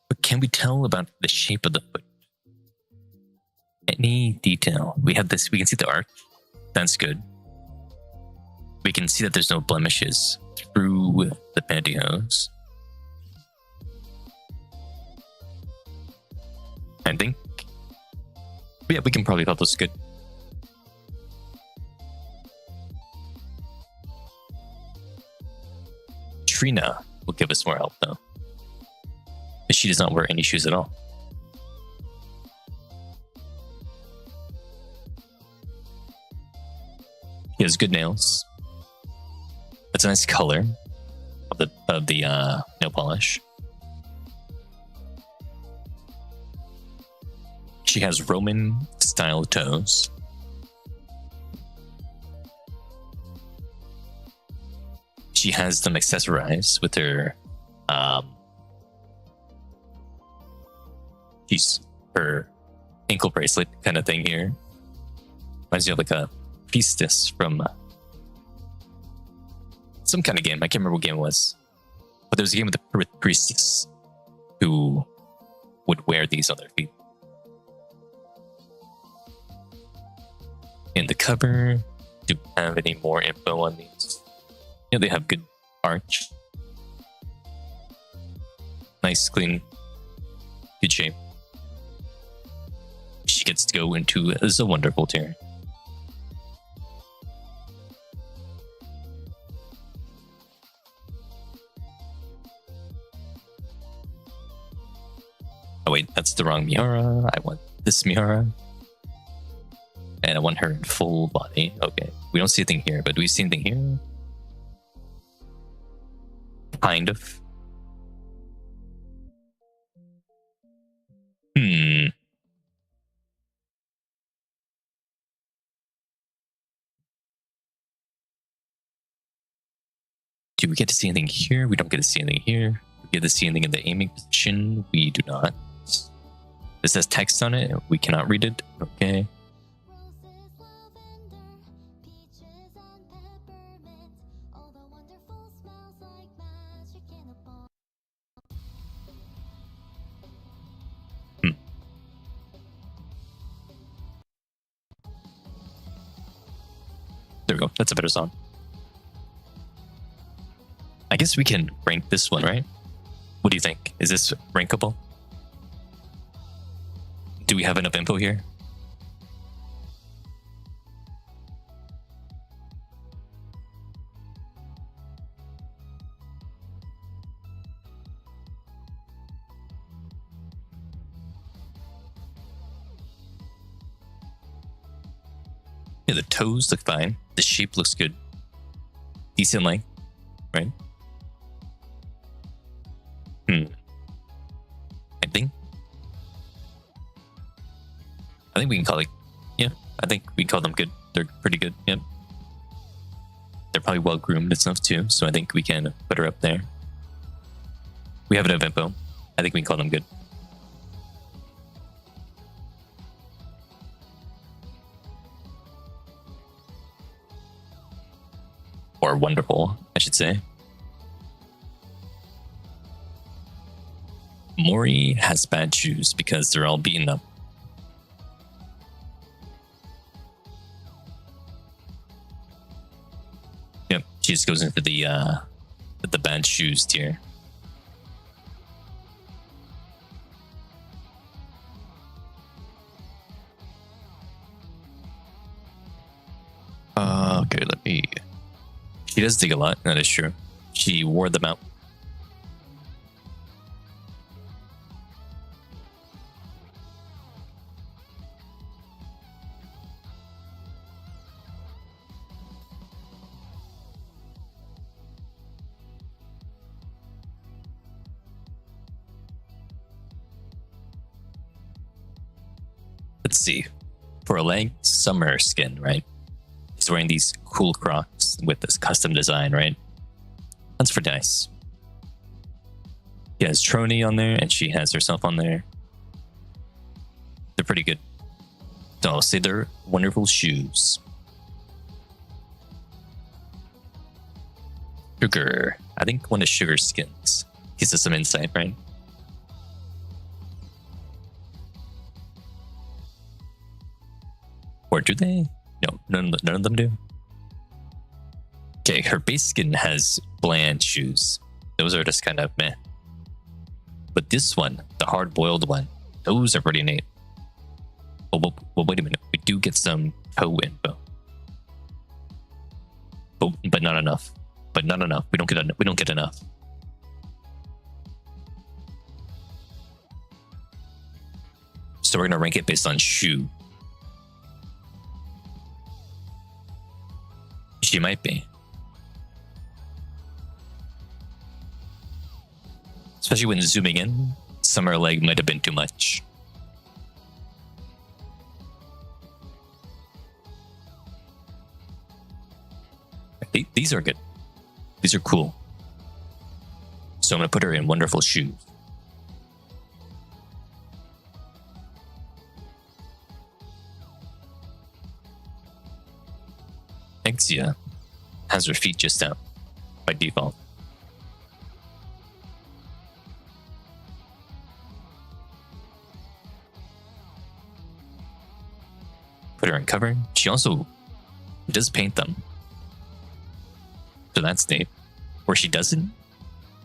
But can we tell about the shape of the foot? Any detail? We have this. We can see the arch. That's good. We can see that there's no blemishes through the pantyhose. I think. Yeah, we can probably tell this good. Trina will give us more help though. But she does not wear any shoes at all. He has good nails. That's a nice color of the nail polish. She has Roman style toes. She has them accessorized with her her ankle bracelet kind of thing here. Reminds me of like a priestess from some kind of game. I can't remember what game it was. But there was a game with a priestess who would wear these on their feet. In the cover, do we have any more info on these? Yeah, they have good arch. Nice, clean, good shape. She gets to go into the wonderful tier. Oh wait, that's the wrong Miara. I want this Miara. And I want her in full body. Okay. We don't see anything here, but do we see anything here? Kind of. Do we get to see anything here? We don't get to see anything here. We get to see anything in the aiming position? We do not. This has text on it. We cannot read it. Okay. There we go. That's a better song. I guess we can rank this one, right? What do you think? Is this rankable? Do we have enough info here? Yeah, the toes look fine. The shape looks good. Decent length, right? I think we can call it, yeah, I think we call them good. They're pretty good, yep. They're probably well groomed and stuff too, so I think we can put her up there. We have enough info. I think we can call them good. Or wonderful, I should say. Mori has bad shoes because they're all beaten up. Yep, she just goes in for the bad shoes tier. Okay, let me. She does dig a lot. That is true. She wore them out. Let's see. For a leg, summer skin, right? He's wearing these cool Crocs with this custom design, right? That's for Dice. He has Trony on there, and she has herself on there. They're pretty good. So I'll say they're wonderful shoes. Sugar. I think one of Sugar's skins gives us some insight, right? Or do they? No, none of them do. Okay, her base skin has bland shoes. Those are just kind of meh. But this one, the hard-boiled one, those are pretty neat. Well, wait a minute. We do get some toe info. Oh, but not enough. But not enough. We don't get enough. So we're gonna rank it based on shoe. She might be. Especially when zooming in, summer leg might have been too much. These are good. These are cool. So I'm going to put her in wonderful shoes. Exia has her feet just out by default. Put her in cover. She also does paint them. So that's neat. Where she doesn't,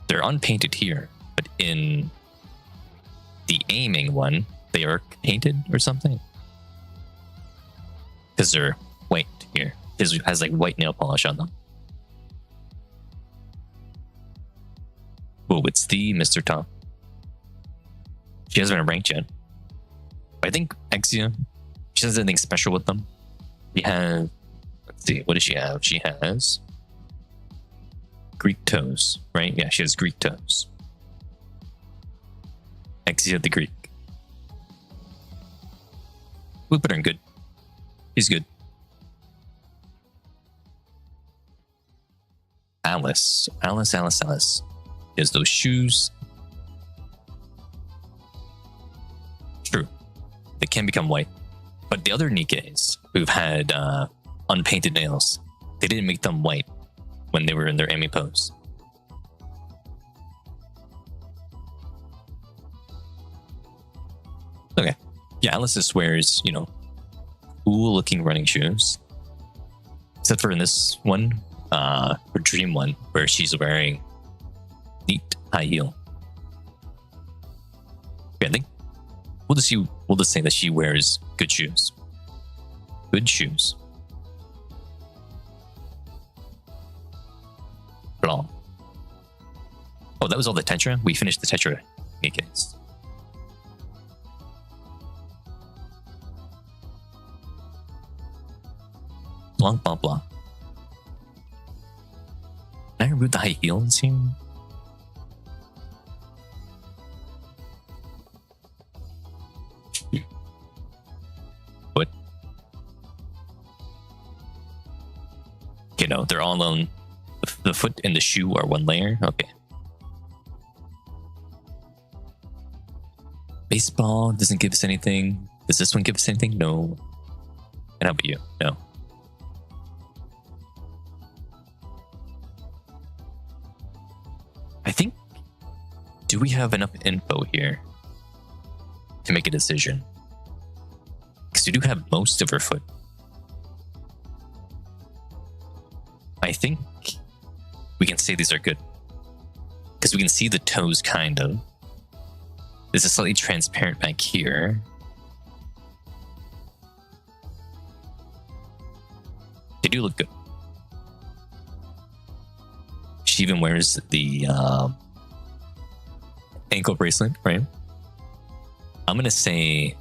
they're unpainted here, but in the aiming one, they are painted or something. Because they're white here. It has like white nail polish on them. Oh, it's the Mr. Tom. She hasn't been ranked yet. But I think Exia, she doesn't have anything special with them. We have, let's see, what does she have? She has Greek toes, right? Yeah, she has Greek toes. Exia the Greek. We'll put her in good. He's good. Alice. Is those shoes. True. They can become white. But the other Nikkes who've had unpainted nails, they didn't make them white when they were in their Amy pose. Okay. Yeah, Alice just wears, cool looking running shoes. Except for in this one, her dream one, where she's wearing neat high heel. Okay, I think we'll just say that she wears good shoes. Good shoes. Blah. Oh, that was all the Tetra? We finished the Tetra Nikkes. Blah, blah, blah. Can I remove the high heels here? What? Okay, no, they're all on. The foot and the shoe are one layer? Okay. Baseball doesn't give us anything. Does this one give us anything? No. And how about you? No. I think, do we have enough info here to make a decision? Because we do have most of her foot. I think we can say these are good. Because we can see the toes, kind of. This is slightly transparent back here. They do look good. She even wears the ankle bracelet, right? I'm going to say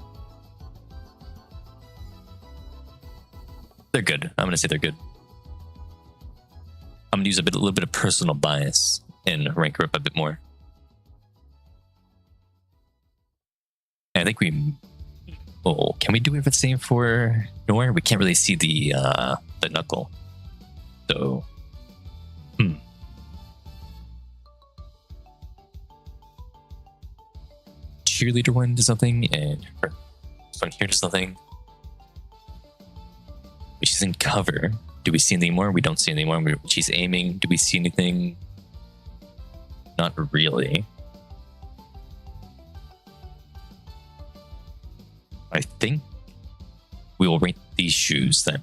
they're good. I'm going to say they're good. I'm going to use a little bit of personal bias and rank her up a bit more. And I think we Oh, can we do it the same for Nor? We can't really see the knuckle. So, Cheerleader one does something, and this one here does something. But she's in cover. Do we see anything more? We don't see anything more. She's aiming. Do we see anything? Not really. I think we will rate these shoes then.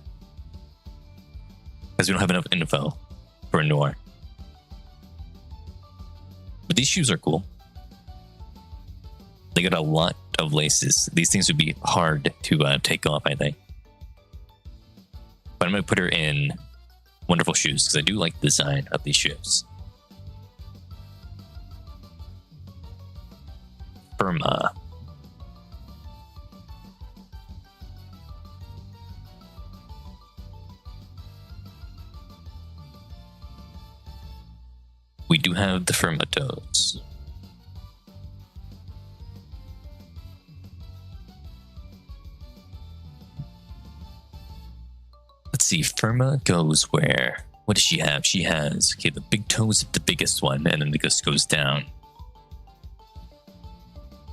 Because we don't have enough info for Noir. But these shoes are cool. They got a lot of laces. These things would be hard to take off, I think. But I'm going to put her in wonderful shoes because I do like the design of these shoes. Firma. We do have the Firma toes. Let's see, Firma goes where? What does she have? She has, okay, the big toe is the biggest one, and then it just goes down.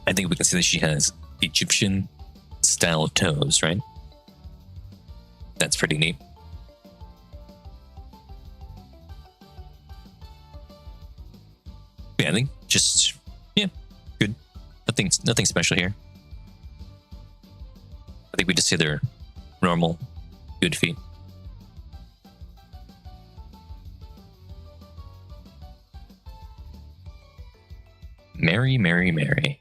I think we can see that she has Egyptian style toes, right? That's pretty neat. Yeah, I think just, yeah, good. Nothing special here. I think we just say they're normal, good feet. Mary, Mary, Mary.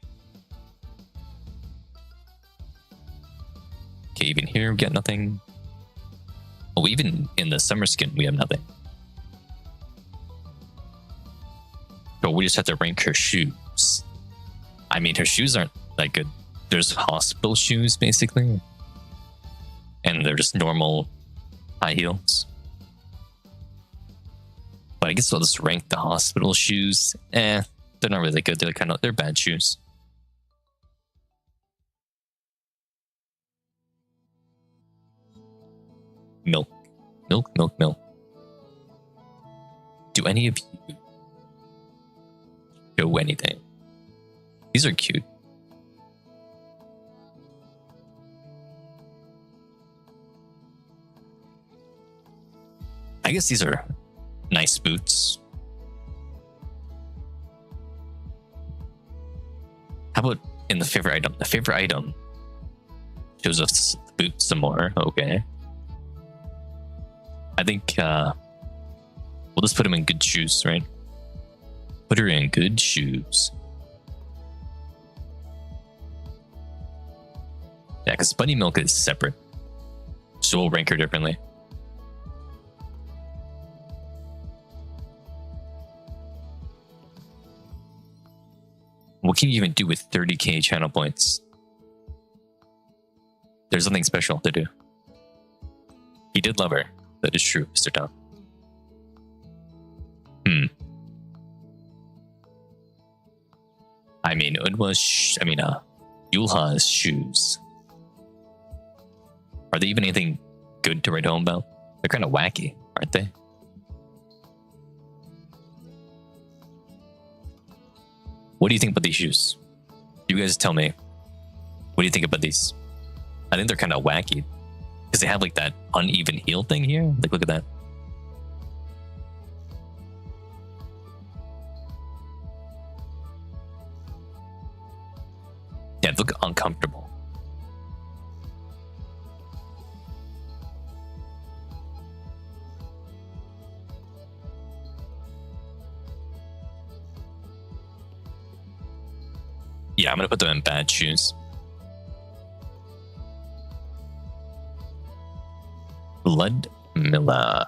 Okay, even here we got nothing. Oh, even in the summer skin we have nothing. But we just have to rank her shoes. I mean, her shoes aren't that good. There's hospital shoes, basically. And they're just normal high heels. But I guess I'll just rank the hospital shoes. They're not really good. They're bad shoes. Milk. Milk, milk, milk. Do any of you show anything? These are cute. I guess these are nice boots. How about in the favorite item? The favorite item shows us the boots some more. Okay. I think we'll just put him in good shoes, right? Put her in good shoes. Yeah, because Bunny Milk is separate. So we'll rank her differently. What can you even do with 30k channel points? There's something special to do. He did love her. That is true, Mr. Tom. I mean, Yulha's shoes. Are they even anything good to write home about? They're kind of wacky, aren't they? What do you think about these shoes? You guys tell me. What do you think about these? I think they're kind of wacky. Because they have like that uneven heel thing here. Like, look at that. Yeah, they look uncomfortable. Yeah, I'm gonna put them in bad shoes. Blood Miller.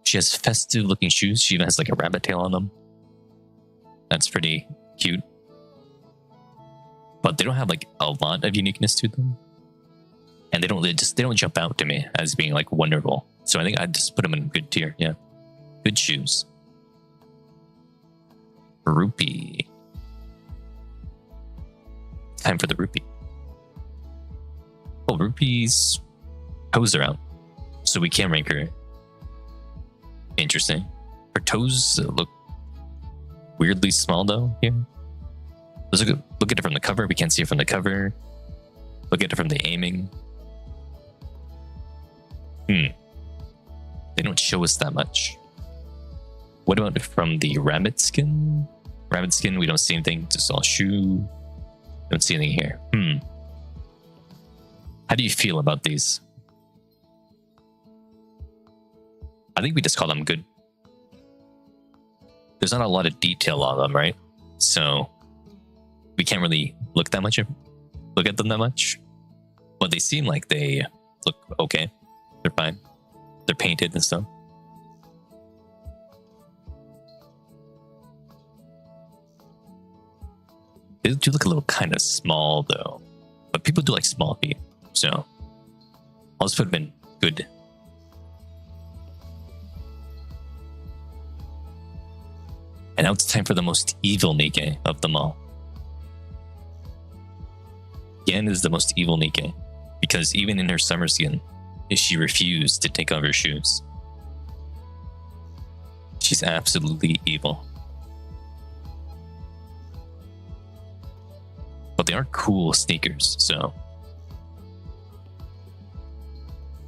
She has festive looking shoes. She even has like a rabbit tail on them. That's pretty cute. But they don't have like a lot of uniqueness to them. And they don't jump out to me as being like wonderful. So I think I'd just put them in a good tier, yeah. Good shoes. Rupee. Time for the rupee. Oh, Rupee's toes are out, so we can rank her. Interesting. Her toes look weirdly small though here. Let's look at it from the cover. We can't see it from the cover. Look at it from the aiming. They don't show us that much. What about from the rabbit skin? Rabbit skin, we don't see anything. Just all shoe. Don't see anything here. How do you feel about these? I think we just call them good. There's not a lot of detail on them, right? So we can't really look at them that much. But they seem like they look okay. They're fine. They're painted and stuff. They do look a little kind of small though. But people do like small feet. So I'll just put them in good. And now it's time for the most evil Nikke of them all. Yan is the most evil Nikke, because even in her summer skin, she refused to take off her shoes. She's absolutely evil. But they are cool sneakers, so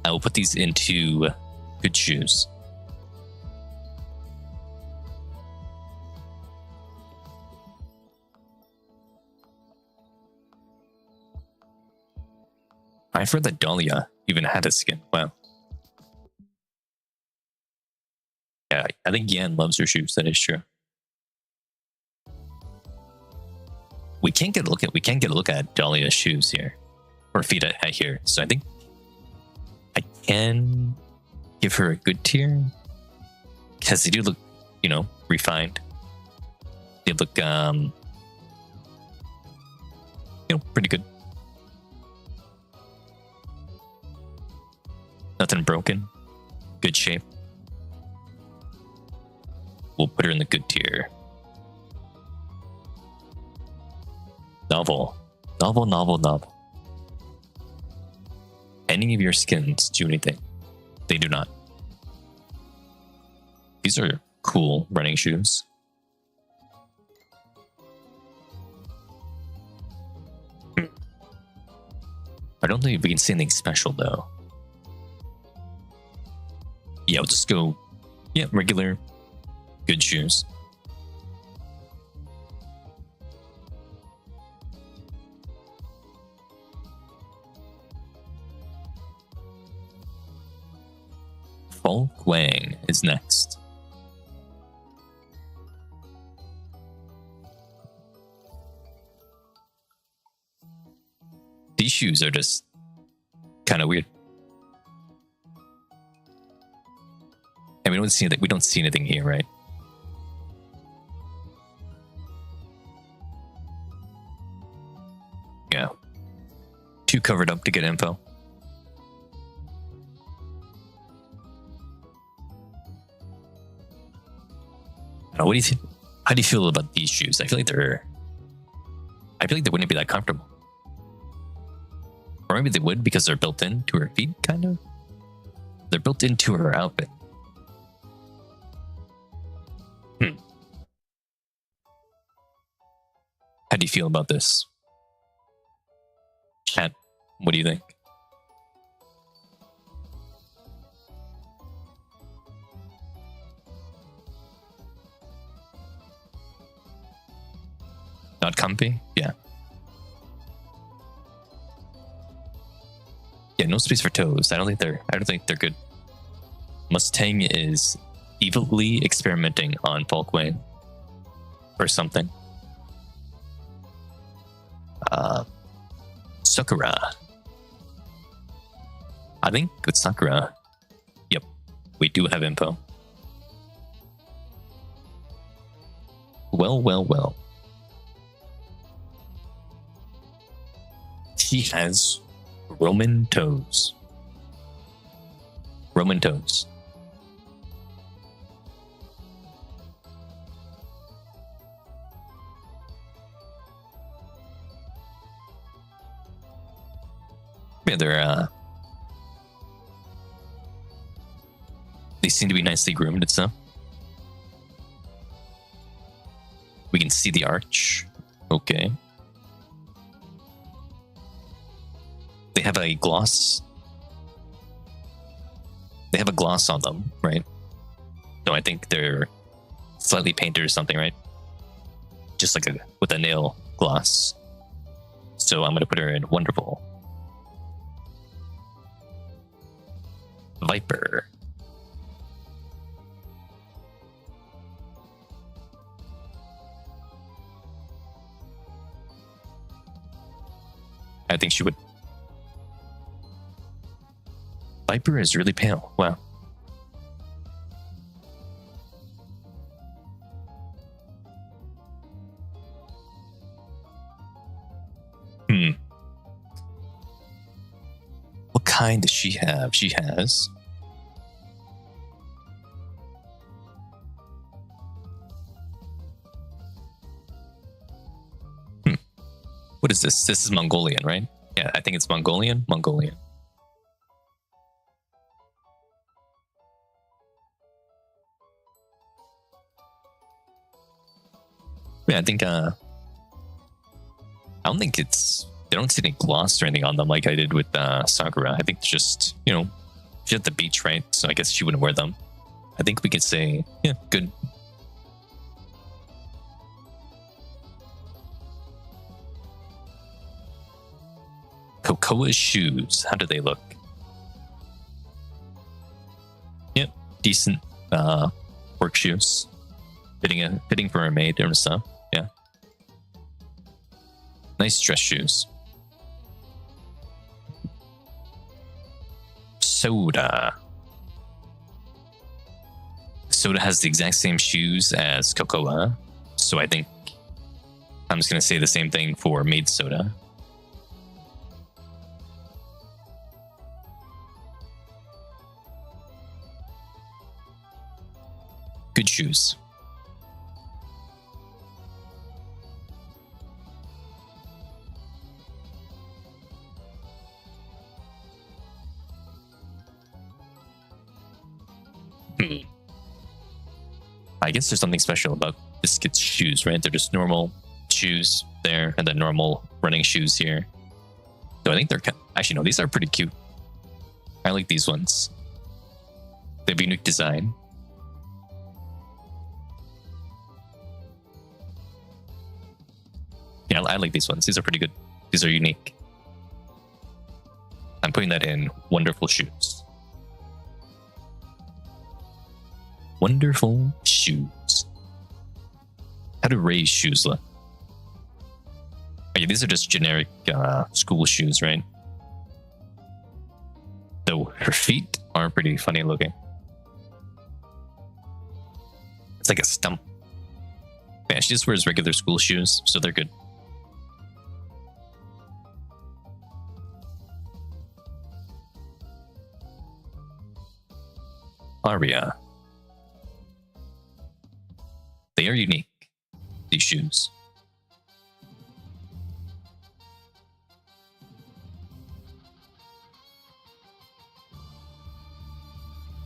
I will put these into good shoes. I've heard that Dahlia even had a skin. Wow. Yeah, I think Yan loves her shoes. That is true. We can't get a look at Dahlia's shoes here, or feet at here. So I think I can give her a good tier because they do look, refined. They look, pretty good. Nothing broken. Good shape. We'll put her in the good tier. Novel. Any of your skins do anything? They do not. These are cool running shoes. I don't think we can see anything special though. Yeah, we'll just go, regular, good shoes. Folk Wang is next. These shoes are just kind of weird. And we don't see anything here, right? Yeah. Too covered up to get info. What do you think? How do you feel about these shoes? I feel like they wouldn't be that comfortable. Or maybe they would because they're built into her feet, kind of. They're built into her outfit. How do you feel about this? Chat, what do you think? Not comfy? Yeah. Yeah, no space for toes. I don't think they're good. Mustang is evilly experimenting on Folkwain or something. Sakura. I think with Sakura, yep, we do have info. Well. She has Roman toes. Roman toes. Yeah, they seem to be nicely groomed and stuff. We can see the arch. Okay. They have a gloss. They have a gloss on them, right? So I think they're slightly painted or something, right? Just like with a nail gloss. So I'm gonna put her in wonderful. Viper. I think she would. Viper is really pale. Wow. What kind does she have? She has. What is this? This is Mongolian, right? Yeah, I think it's Mongolian. Mongolian. Yeah, I think I don't think it's. They don't see any gloss or anything on them like I did with Sakura. I think it's just, you know, she's at the beach, right? So I guess she wouldn't wear them. I think we could say, yeah, good. Cocoa's shoes. How do they look? Yep, decent work shoes. Fitting for a maid and stuff. Yeah. Nice dress shoes. Soda. Soda has the exact same shoes as Cocoa. So I think I'm just going to say the same thing for Maid Soda. Good shoes. I guess there's something special about Biscuit's shoes, right? They're just normal shoes there, and then normal running shoes here. So I think they're actually no, these are pretty cute. I like these ones. They have a unique design. Yeah, I like these ones. These are pretty good. These are unique. I'm putting that in wonderful shoes. Wonderful shoes. How do Ray's shoes look? Okay, these are just generic school shoes, right? Though her feet are pretty funny looking. It's like a stump. Yeah, she just wears regular school shoes, so they're good. Aria. They are unique, these shoes.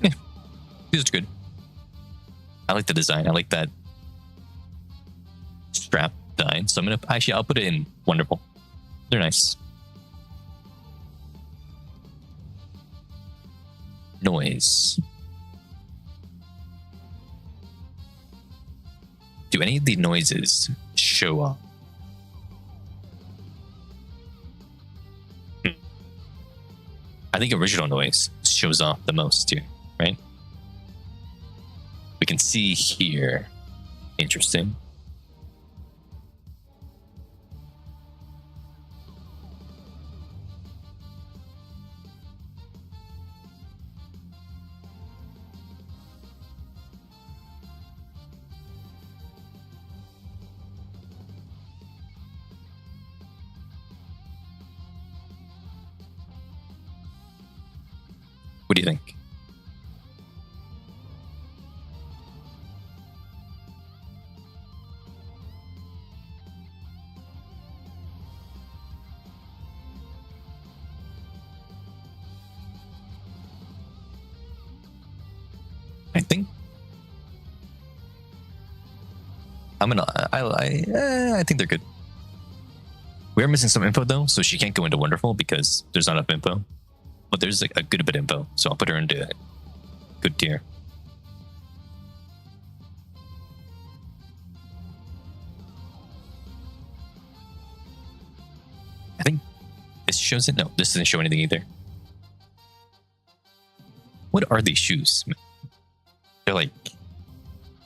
Yeah, these are good. I like the design. I like that strap design. So I'm gonna I'll put it in wonderful. They're nice. Noise. Do any of the noises show up? I think original noise shows off the most here, right? We can see here. Interesting. What do you think? I think they're good. We are missing some info though, so she can't go into wonderful because there's not enough info. But there's like a good bit of info, so I'll put her into good tier. I think this shows it. No, this doesn't show anything either. What are these shoes? They're like,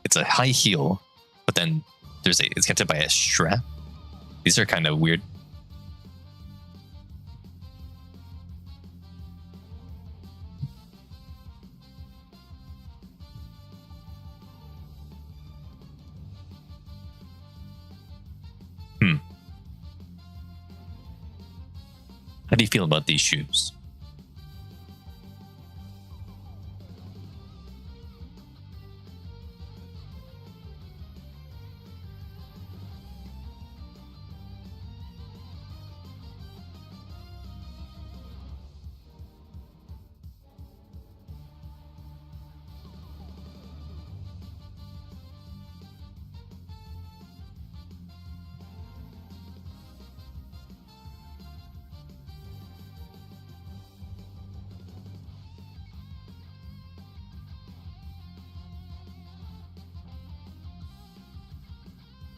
it's a high heel, but then it's kept by a strap. These are kind of weird. How do you feel about these shoes?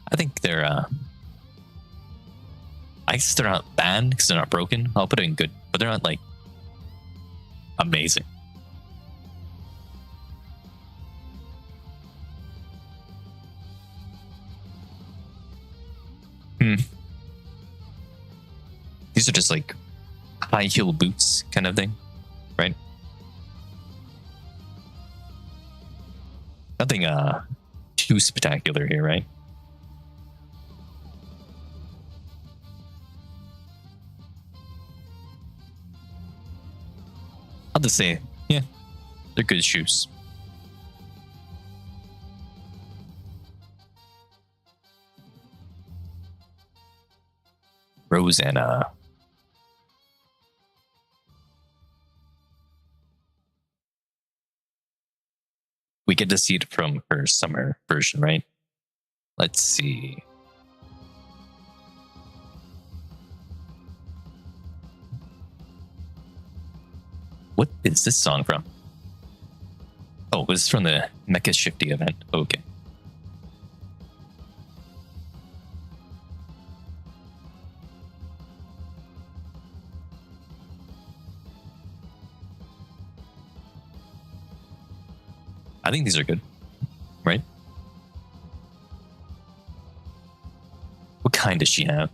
I think they're, I guess they're not bad because they're not broken. I'll put it in good, but they're not like amazing. These are just like high heel boots kind of thing, right? Nothing too spectacular here, right? I'll just say, yeah, they're good shoes. Rosanna. We get to see it from her summer version, right? Let's see. What is this song from? Oh, it was from the Nikke Shifty event. Okay. I think these are good, right? What kind does she have?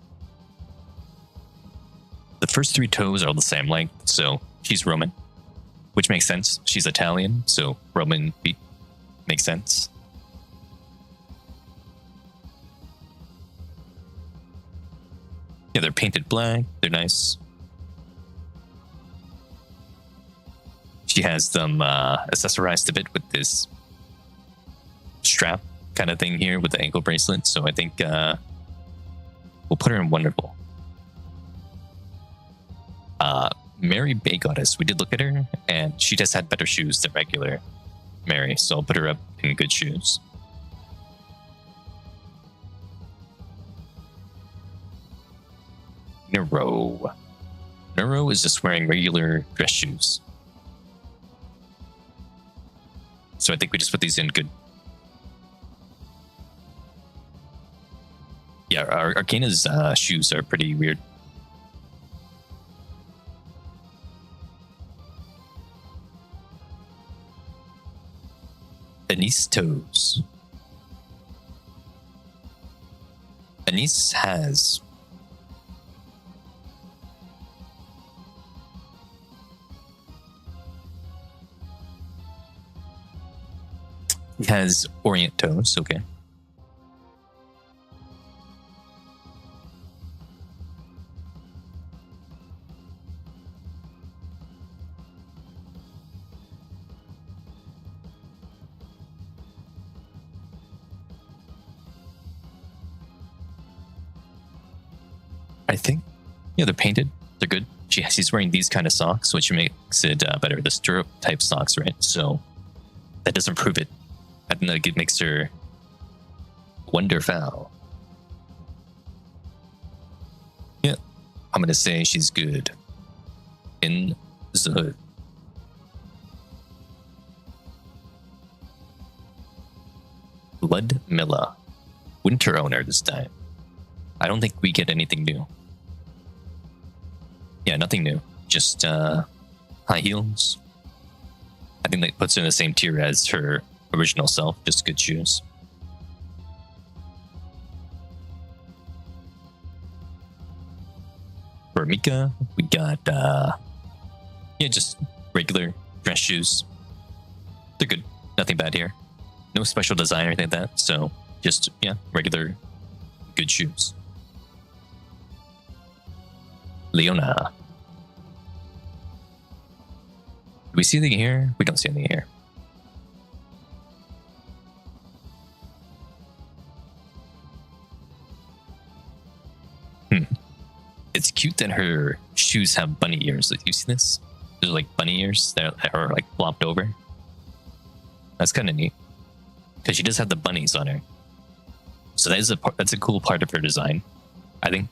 The first three toes are all the same length, so she's Roman, which makes sense. She's Italian, so Roman feet makes sense. Yeah, they're painted black. They're nice. She has them accessorized a bit with this strap kind of thing here with the ankle bracelet. So I think we'll put her in wonderful. Mary Bay Goddess, we did look at her, and she just had better shoes than regular Mary, so I'll put her up in good shoes. Nero. Nero is just wearing regular dress shoes. So I think we just put these in good. Yeah, our Arcana's shoes are pretty weird. Anise toes. Anise has orient toes, okay. I think, yeah, they're painted. They're good. She's wearing these kind of socks, which makes it better. The stirrup type socks, right? So that doesn't prove it. I think like it makes her Wonderfowl. Yeah, I'm gonna say she's good. In the hood. Blood Milla. Winter owner this time. I don't think we get anything new. Yeah, nothing new. Just high heels. I think that puts her in the same tier as her original self. Just good shoes. For Mika, we got yeah, just regular dress shoes. They're good. Nothing bad here. No special design or anything like that. So just, yeah, regular good shoes. Leona. Do we see anything here? We don't see anything here. It's cute that her shoes have bunny ears. Like, you see this? There's like bunny ears that are like flopped over. That's kind of neat. Because she does have the bunnies on her. So that's a cool part of her design. I think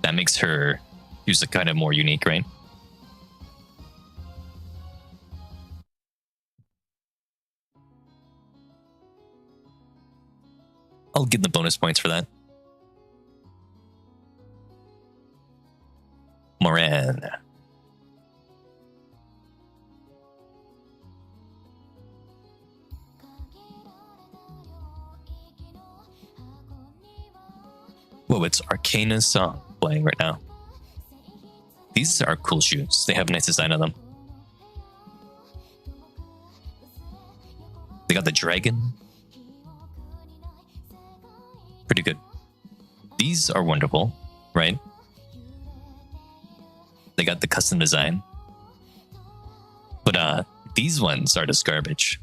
that makes her shoes kind of more unique, right? I'll give the bonus points for that. Moran. Whoa, it's Arcana's song playing right now. These are cool shoes. They have a nice design on them. They got the dragon. Pretty good. These are wonderful, right? They got the custom design. But these ones are just garbage.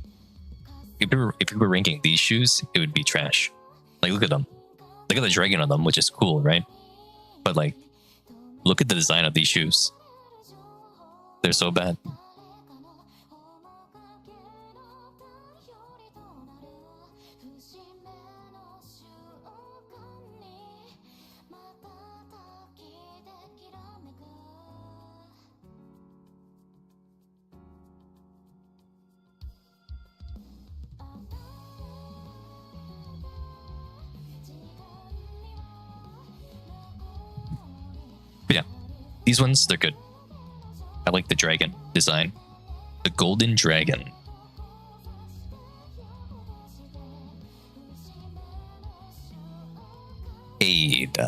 If you were ranking these shoes, it would be trash. Like, look at them. Look at the dragon on them, which is cool, right? But like, look at the design of these shoes. They're so bad. But yeah, these ones, they're good. I like the dragon design. The golden dragon. Aid.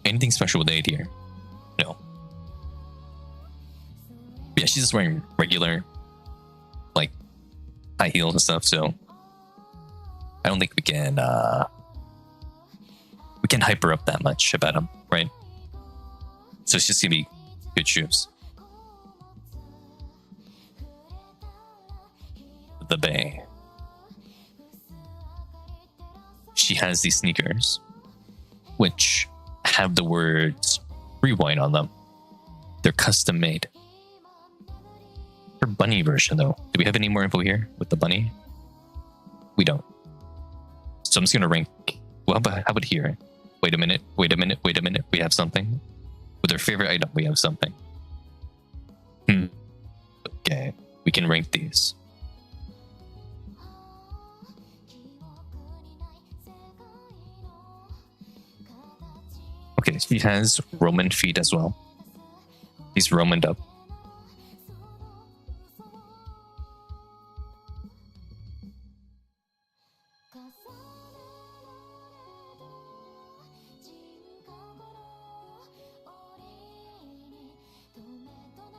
Anything special with Aid here? No. But yeah, she's just wearing regular, like, high heels and stuff, so I don't think we can hype her up that much about them, right? So it's just gonna be good shoes. The Bay. She has these sneakers, which have the words rewind on them. They're custom made. Her bunny version, though. Do we have any more info here with the bunny? We don't. So I'm just gonna rank. Well, how about here? Wait a minute. We have something. With her favorite item, we have something. Okay, we can rank these. Okay, she has Roman feet as well. He's Romaned up.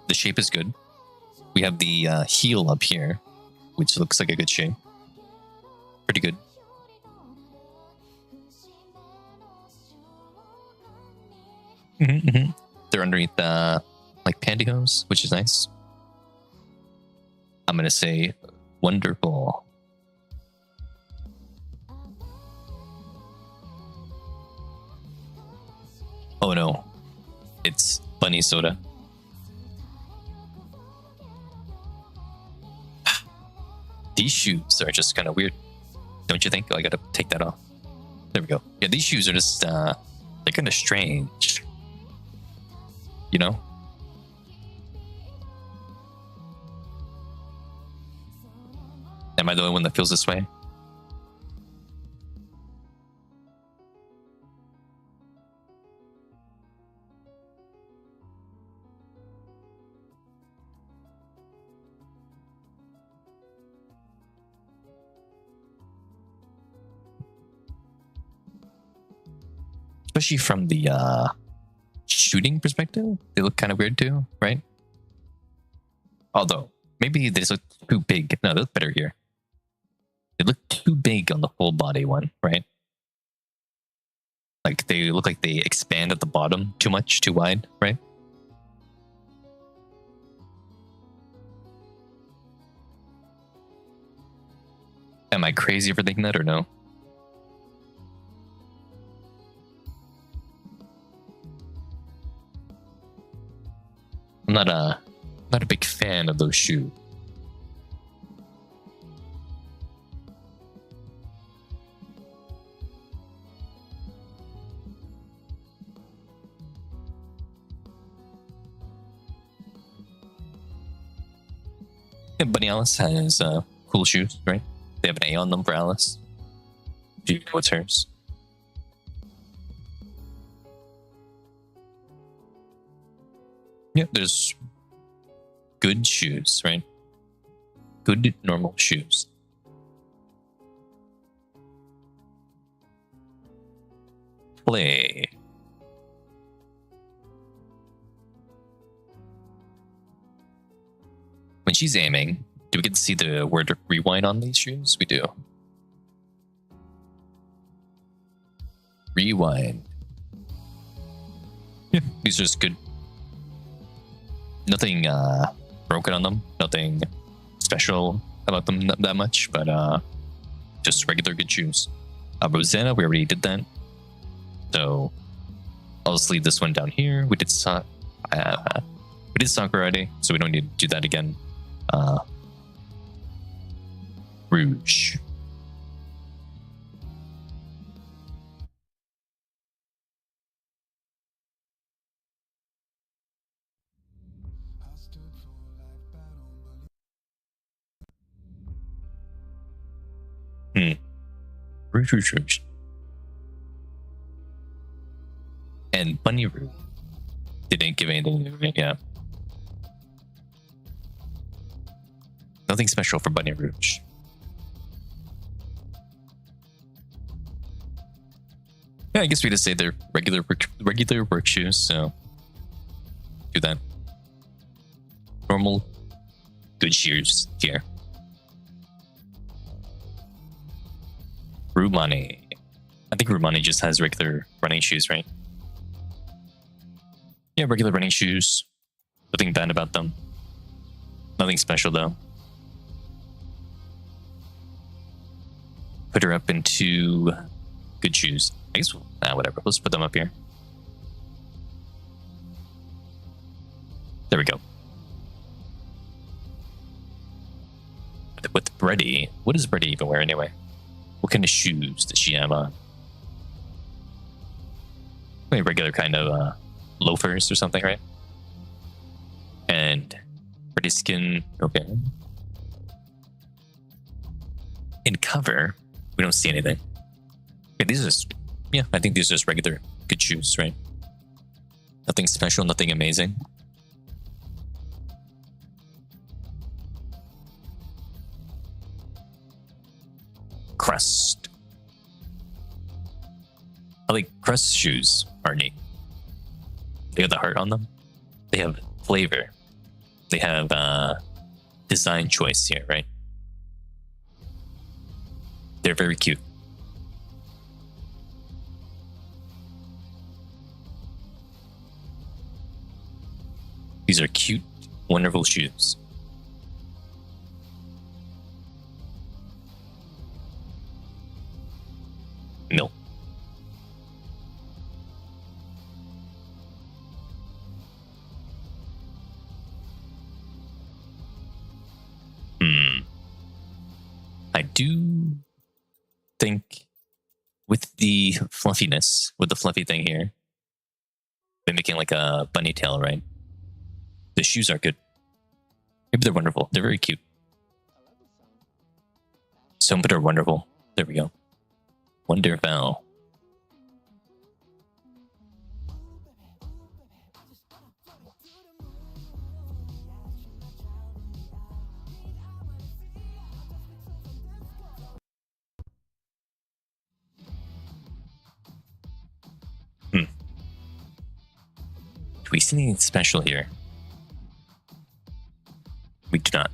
The shape is good. We have the heel up here, which looks like a good shape. Pretty good. They're underneath the like pantyhose, which is nice. I'm gonna say wonderful. Oh no, it's bunny soda. These shoes are just kind of weird. Don't you think? Oh, I gotta take that off. There we go. Yeah, these shoes are just they're kind of strange. You know? Am I the only one that feels this way? Especially from the shooting perspective, they look kind of weird too, right? Although, maybe they just look too big. No, they look better here. They look too big on the full body one, right? Like they look like they expand at the bottom too much, too wide, right? Am I crazy for thinking that or no? I'm not a big fan of those shoes. Yeah, Bunny Alice has cool shoes, right? They have an A on them for Alice. Do you know what's hers? Yeah, there's good shoes, right? Good normal shoes. Play. When she's aiming, do we get to see the word rewind on these shoes? We do. Rewind. Yeah, these are just good. Nothing broken on them. Nothing special about them that much, but just regular good shoes. Rosanna, we already did that. So I'll just leave this one down here. We did soccer already, so we don't need to do that again. Rouge. Rouge. And Bunny Rouge. Didn't give anything to it, yeah. Nothing special for Bunny Rouge. Yeah, I guess we just say they're regular work shoes, so do that. Normal good shoes here. Rumani. I think Rumani just has regular running shoes, right? Yeah, regular running shoes. Nothing bad about them. Nothing special though. Put her up into good shoes. I guess whatever. Let's put them up here. There we go. With Brady, what does Brady even wear anyway? What kind of shoes does she have on? Like regular kind of loafers or something, right? And pretty skin, okay. In cover, we don't see anything. Yeah, these are just, yeah, I think these are just regular good shoes, right? Nothing special, nothing amazing. Crust. I like Crust shoes are neat. They have the heart on them. They have flavor. They have design choice here, right? They're very cute. These are cute, wonderful shoes. No. I do the fluffiness with the fluffy thing here. They're making like a bunny tail, right? The shoes are good. Maybe they're wonderful. They're very cute. Some are wonderful. There we go. Wonderful. Do we see anything special here? We do not.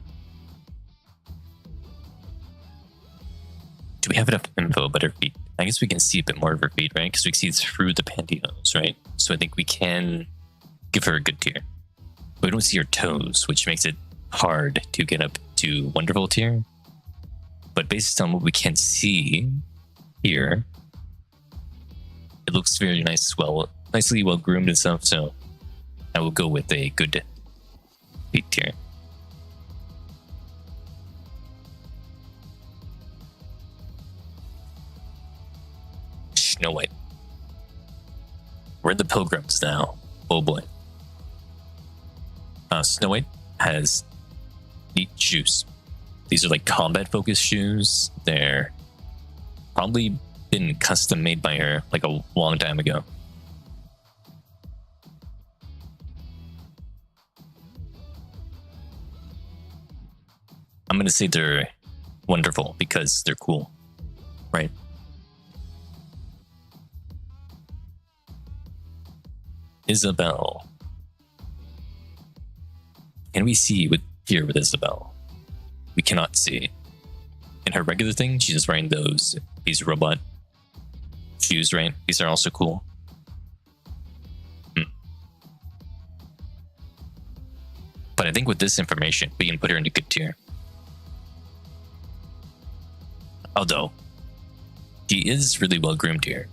Do we have enough info about her feet? I guess we can see a bit more of her feet, right? Because we see through the pantyhose, right? So I think we can give her a good tier. But we don't see her toes, which makes it hard to get up to wonderful tier. But based on what we can see here, it looks very nice, nicely well groomed and stuff. So I will go with a good feet tier. Snow White. We're the Pilgrims now. Oh boy. Snow White has neat shoes. These are like combat focused shoes. They're probably been custom made by her like a long time ago. I'm gonna say they're wonderful because they're cool, right? Isabel. Can we see here with Isabel? We cannot see. In her regular thing, she's just wearing these robot shoes, right? These are also cool. But I think with this information, we can put her into good tier. Although, she is really well groomed here.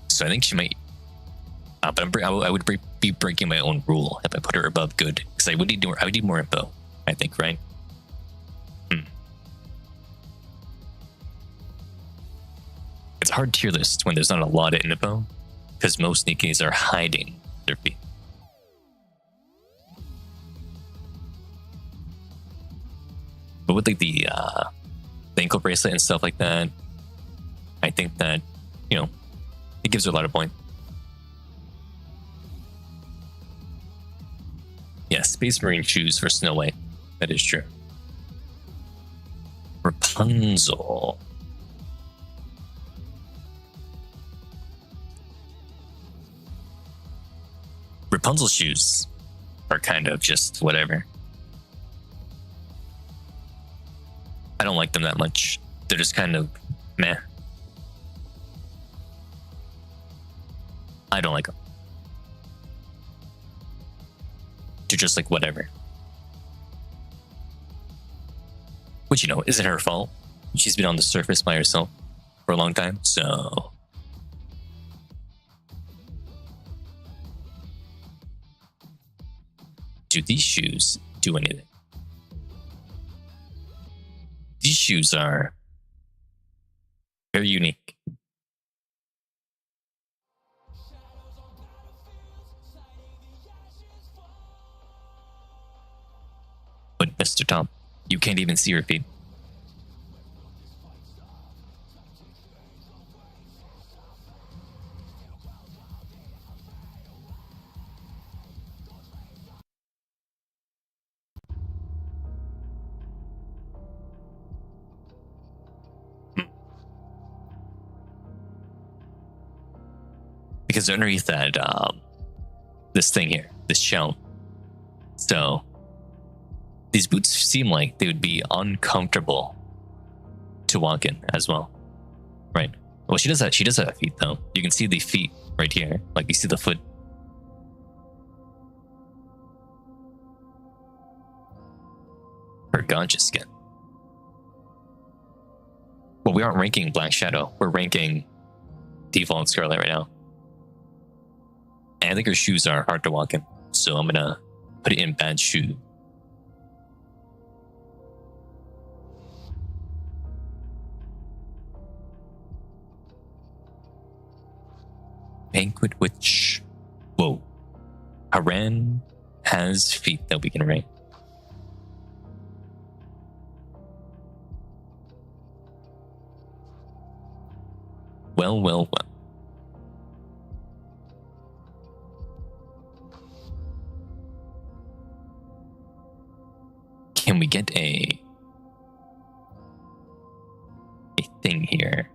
So I think she might... but I would be breaking my own rule if I put her above good. Because I would need more info, I think, right? It's a hard tier list when there's not a lot of info. Because most Nikkes are hiding their feet. But with like the ankle bracelet and stuff like that, I think that, it gives her a lot of points. Yeah, Space Marine shoes for Snow White. That is true. Rapunzel. Rapunzel shoes are kind of just whatever. I don't like them that much. They're just kind of meh. I don't like them. They're just like whatever. Which, isn't her fault. She's been on the surface by herself for a long time, so... Do these shoes do anything? These shoes are very unique. But Mr. Tom, you can't even see her feet. Because underneath that, this thing here, this shell. So, these boots seem like they would be uncomfortable to walk in as well, right? Well, she does have feet though. You can see the feet right here, like you see the foot. Her gorgeous skin. Well, we aren't ranking Black Shadow. We're ranking Default Scarlet right now. And I think her shoes are hard to walk in. So I'm gonna put it in bad shoe. Banquet Witch. Whoa. Haran has feet that we can rate. Well, well, well. Can we get a thing here?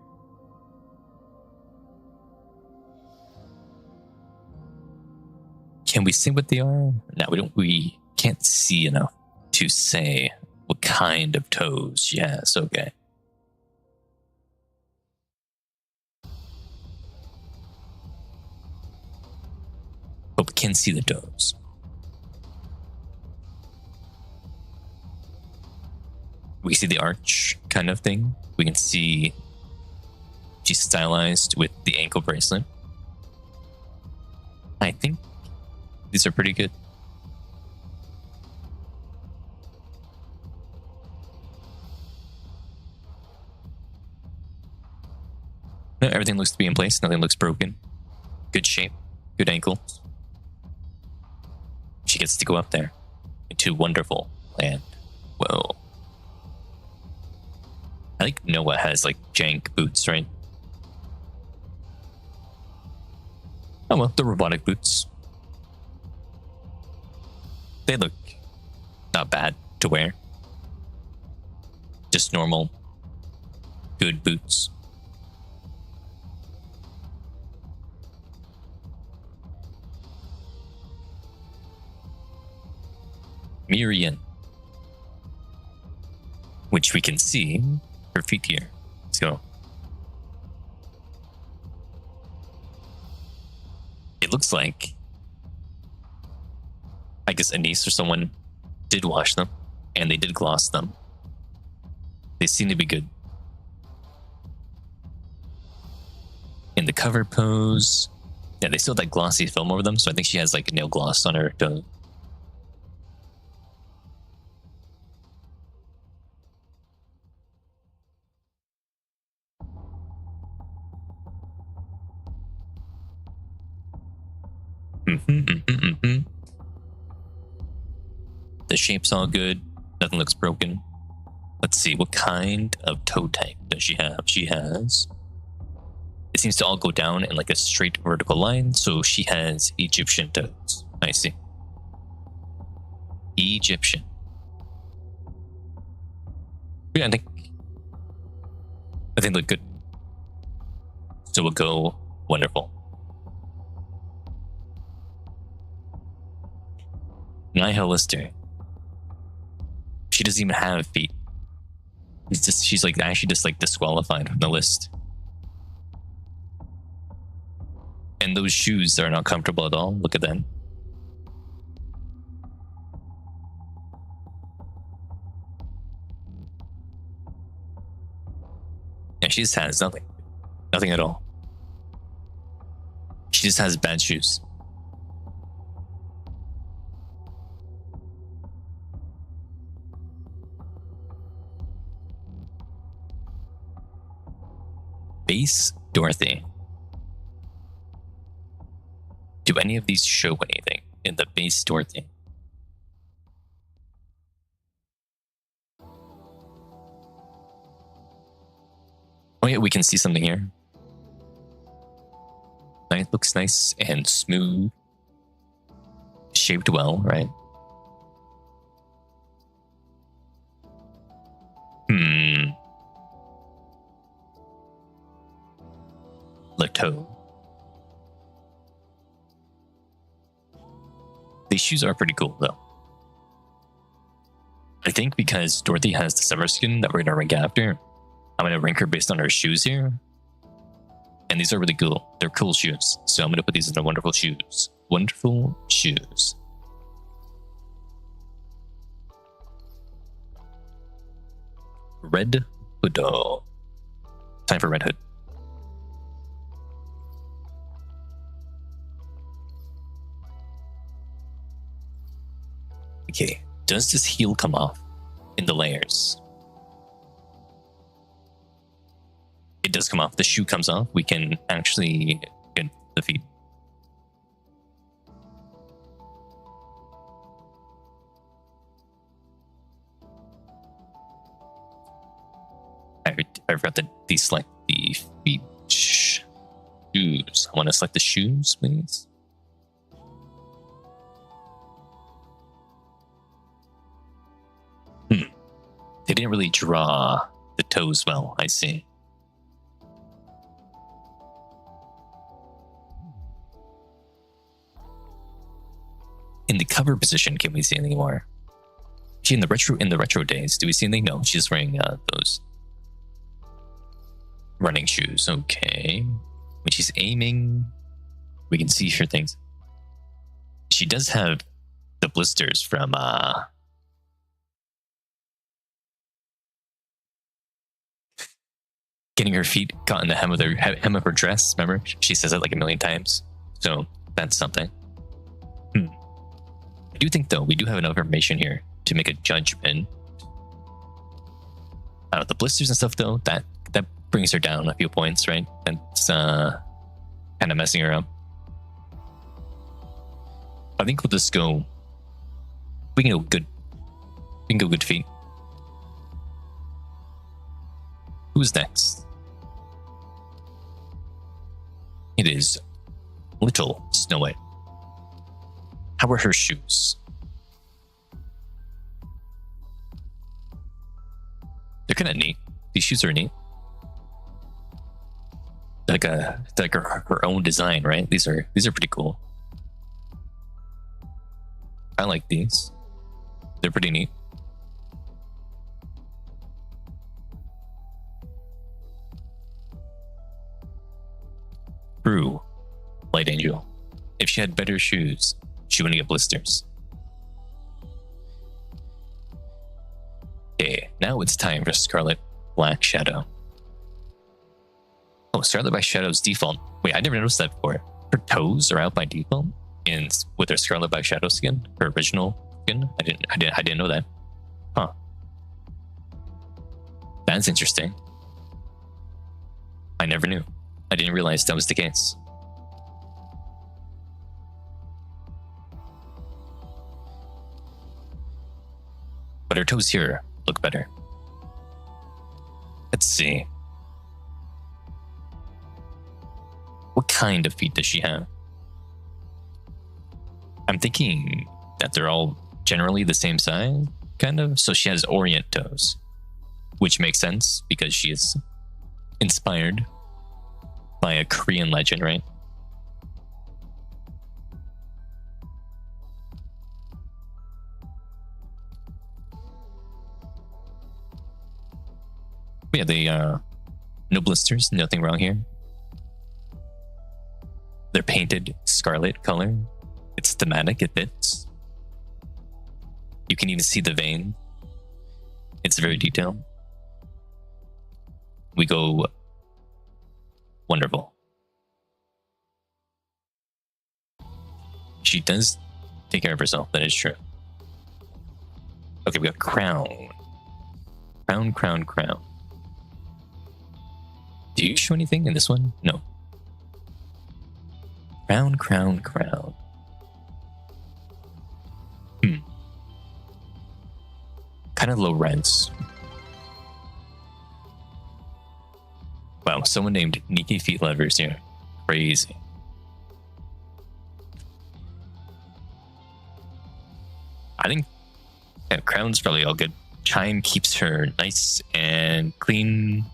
Can we say what they are? No, we don't. We can't see enough to say what kind of toes. Yes, okay. But we can see the toes. We see the arch kind of thing. We can see she's stylized with the ankle bracelet. I think these are pretty good. No, everything looks to be in place. Nothing looks broken. Good shape. Good ankle. She gets to go up there into wonderful land. Whoa. I think Noah has like jank boots, right? Oh well, the robotic boots. They look not bad to wear. Just normal, good boots. Miriam, which we can see her feet here. Let's go. It looks like, I guess Anise or someone did wash them and they did gloss them. They seem to be good. In the cover pose, yeah, they still have that glossy film over them, so I think she has like nail gloss on her toe. The shape's all good. Nothing looks broken. Let's see, what kind of toe type does she have? She has... It seems to all go down in like a straight vertical line, so she has Egyptian toes. I see. Egyptian. Yeah, I think look good. So we'll go wonderful. Nihilister. She doesn't even have feet. She's like actually just like disqualified from the list. And those shoes are not comfortable at all. Look at them. And she just has nothing. Nothing at all. She just has bad shoes. Base Dorothy. Do any of these show anything in the base Dorothy? Oh yeah, we can see something here. It looks nice and smooth. Shaped well, right? The toe. These shoes are pretty cool, though. I think because Dorothy has the summer skin that we're gonna rank after, I'm gonna rank her based on her shoes here. And these are really cool. They're cool shoes. So I'm gonna put these in the wonderful shoes. Wonderful shoes. Red Hood. Time for Red Hood. Okay, does this heel come off in the layers? It does come off. The shoe comes off. We can actually get the feet I forgot to deselect the feet. Shoes. I want to select the shoes, please. They didn't really draw the toes well, I see. In the cover position, can we see anything more? She in the retro days, do we see anything? No, she's wearing those running shoes. Okay. When she's aiming, we can see her things. She does have the blisters from getting her feet caught in the hem of her dress. Remember, she says it like a million times. So that's something. I do think though we do have enough information here to make a judgment. The blisters and stuff though, that brings her down a few points, right? That's kind of messing her up. I think we'll just go. We can go good. We can go good feet. Who's next? It is Little Snow White. How are her shoes? They're kind of neat. These shoes are neat. Like her own design, right? These are pretty cool. I like these. They're pretty neat. True, Light Angel. If she had better shoes, she wouldn't get blisters. Okay, now it's time for Scarlet Black Shadow. Oh, Scarlet Black Shadow's default. Wait, I never noticed that before. Her toes are out by default with her Scarlet Black Shadow skin, her original skin. I didn't know that. Huh. That's interesting. I never knew. I didn't realize that was the case. But her toes here look better. Let's see. What kind of feet does she have? I'm thinking that they're all generally the same size, kind of. So she has Orient toes, which makes sense because she is inspired by a Korean legend, right? Yeah, they no blisters, nothing wrong here. They're painted scarlet color. It's thematic, it fits. You can even see the vein. It's very detailed. We go wonderful. She does take care of herself, that is true. Okay, we got crown. Crown. Do you show anything in this one? No. Crown. Kind of low res. Wow, someone named Nikke Feet Lovers here. Crazy. I think crown's probably all good. Chime keeps her nice and clean.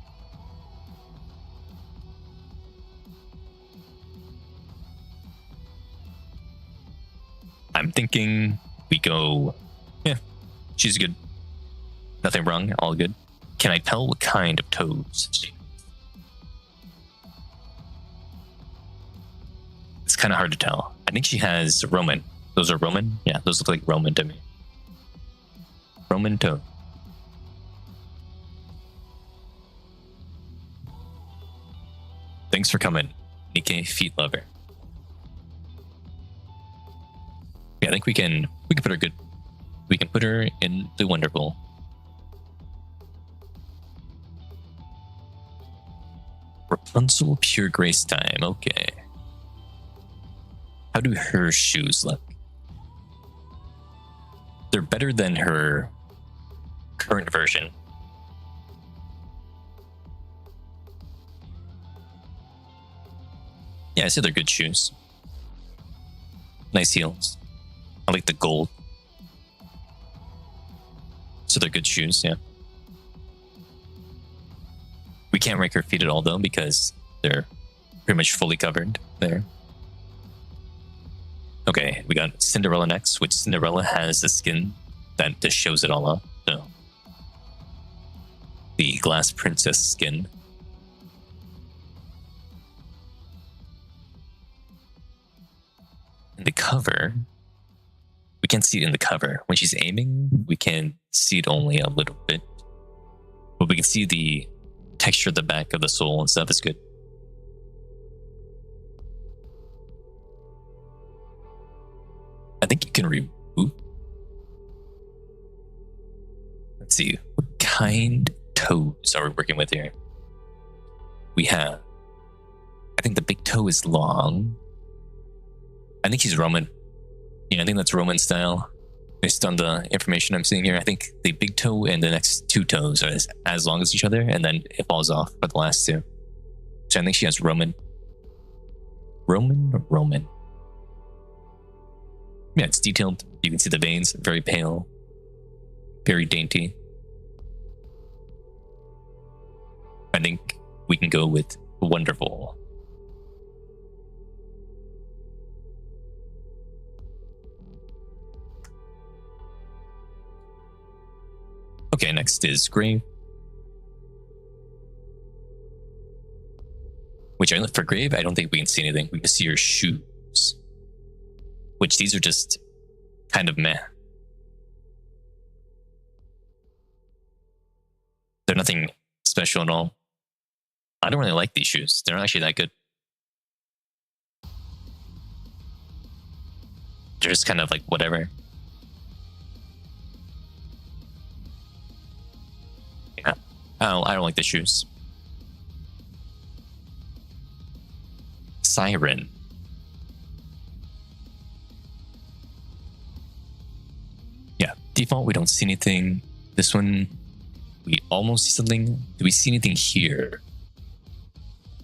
I'm thinking we go, yeah, she's good. Nothing wrong, all good. Can I tell what kind of toes she has? It's kind of hard to tell. I think she has Roman. Those are Roman? Yeah, those look like Roman to me. Roman toe. Thanks for coming, Nikke Feet Lover. Yeah, I think we can put her good. We can put her in the wonderful. Rapunzel Pure Grace time. Okay. How do her shoes look? They're better than her current version. Yeah, I say they're good shoes. Nice heels. I like the gold. So they're good shoes, yeah. We can't rank her feet at all though because they're pretty much fully covered there. Okay, we got Cinderella next, which Cinderella has the skin that just shows it all up. So the glass princess skin. In the cover, we can't see it in the cover. When she's aiming, we can see it only a little bit. But we can see the texture of the back of the sole and stuff is good. I think you can remove. Let's see. What kind of toes are we working with here? We have, I think the big toe is long. I think he's Roman. Yeah, I think that's Roman style. Based on the information I'm seeing here, I think the big toe and the next two toes are as long as each other, and then it falls off for the last two. So I think she has Roman. Roman or Roman? Yeah, it's detailed. You can see the veins, very pale, very dainty. I think we can go with wonderful. Okay, next is Grave. Which I look for Grave, I don't think we can see anything. We can see her shoes. Which these are just kind of meh. They're nothing special at all. I don't really like these shoes. They're not actually that good. They're just kind of like whatever. Yeah. I don't like the shoes. Siren. Yeah, default, we don't see anything. This one, we almost see something. Do we see anything here?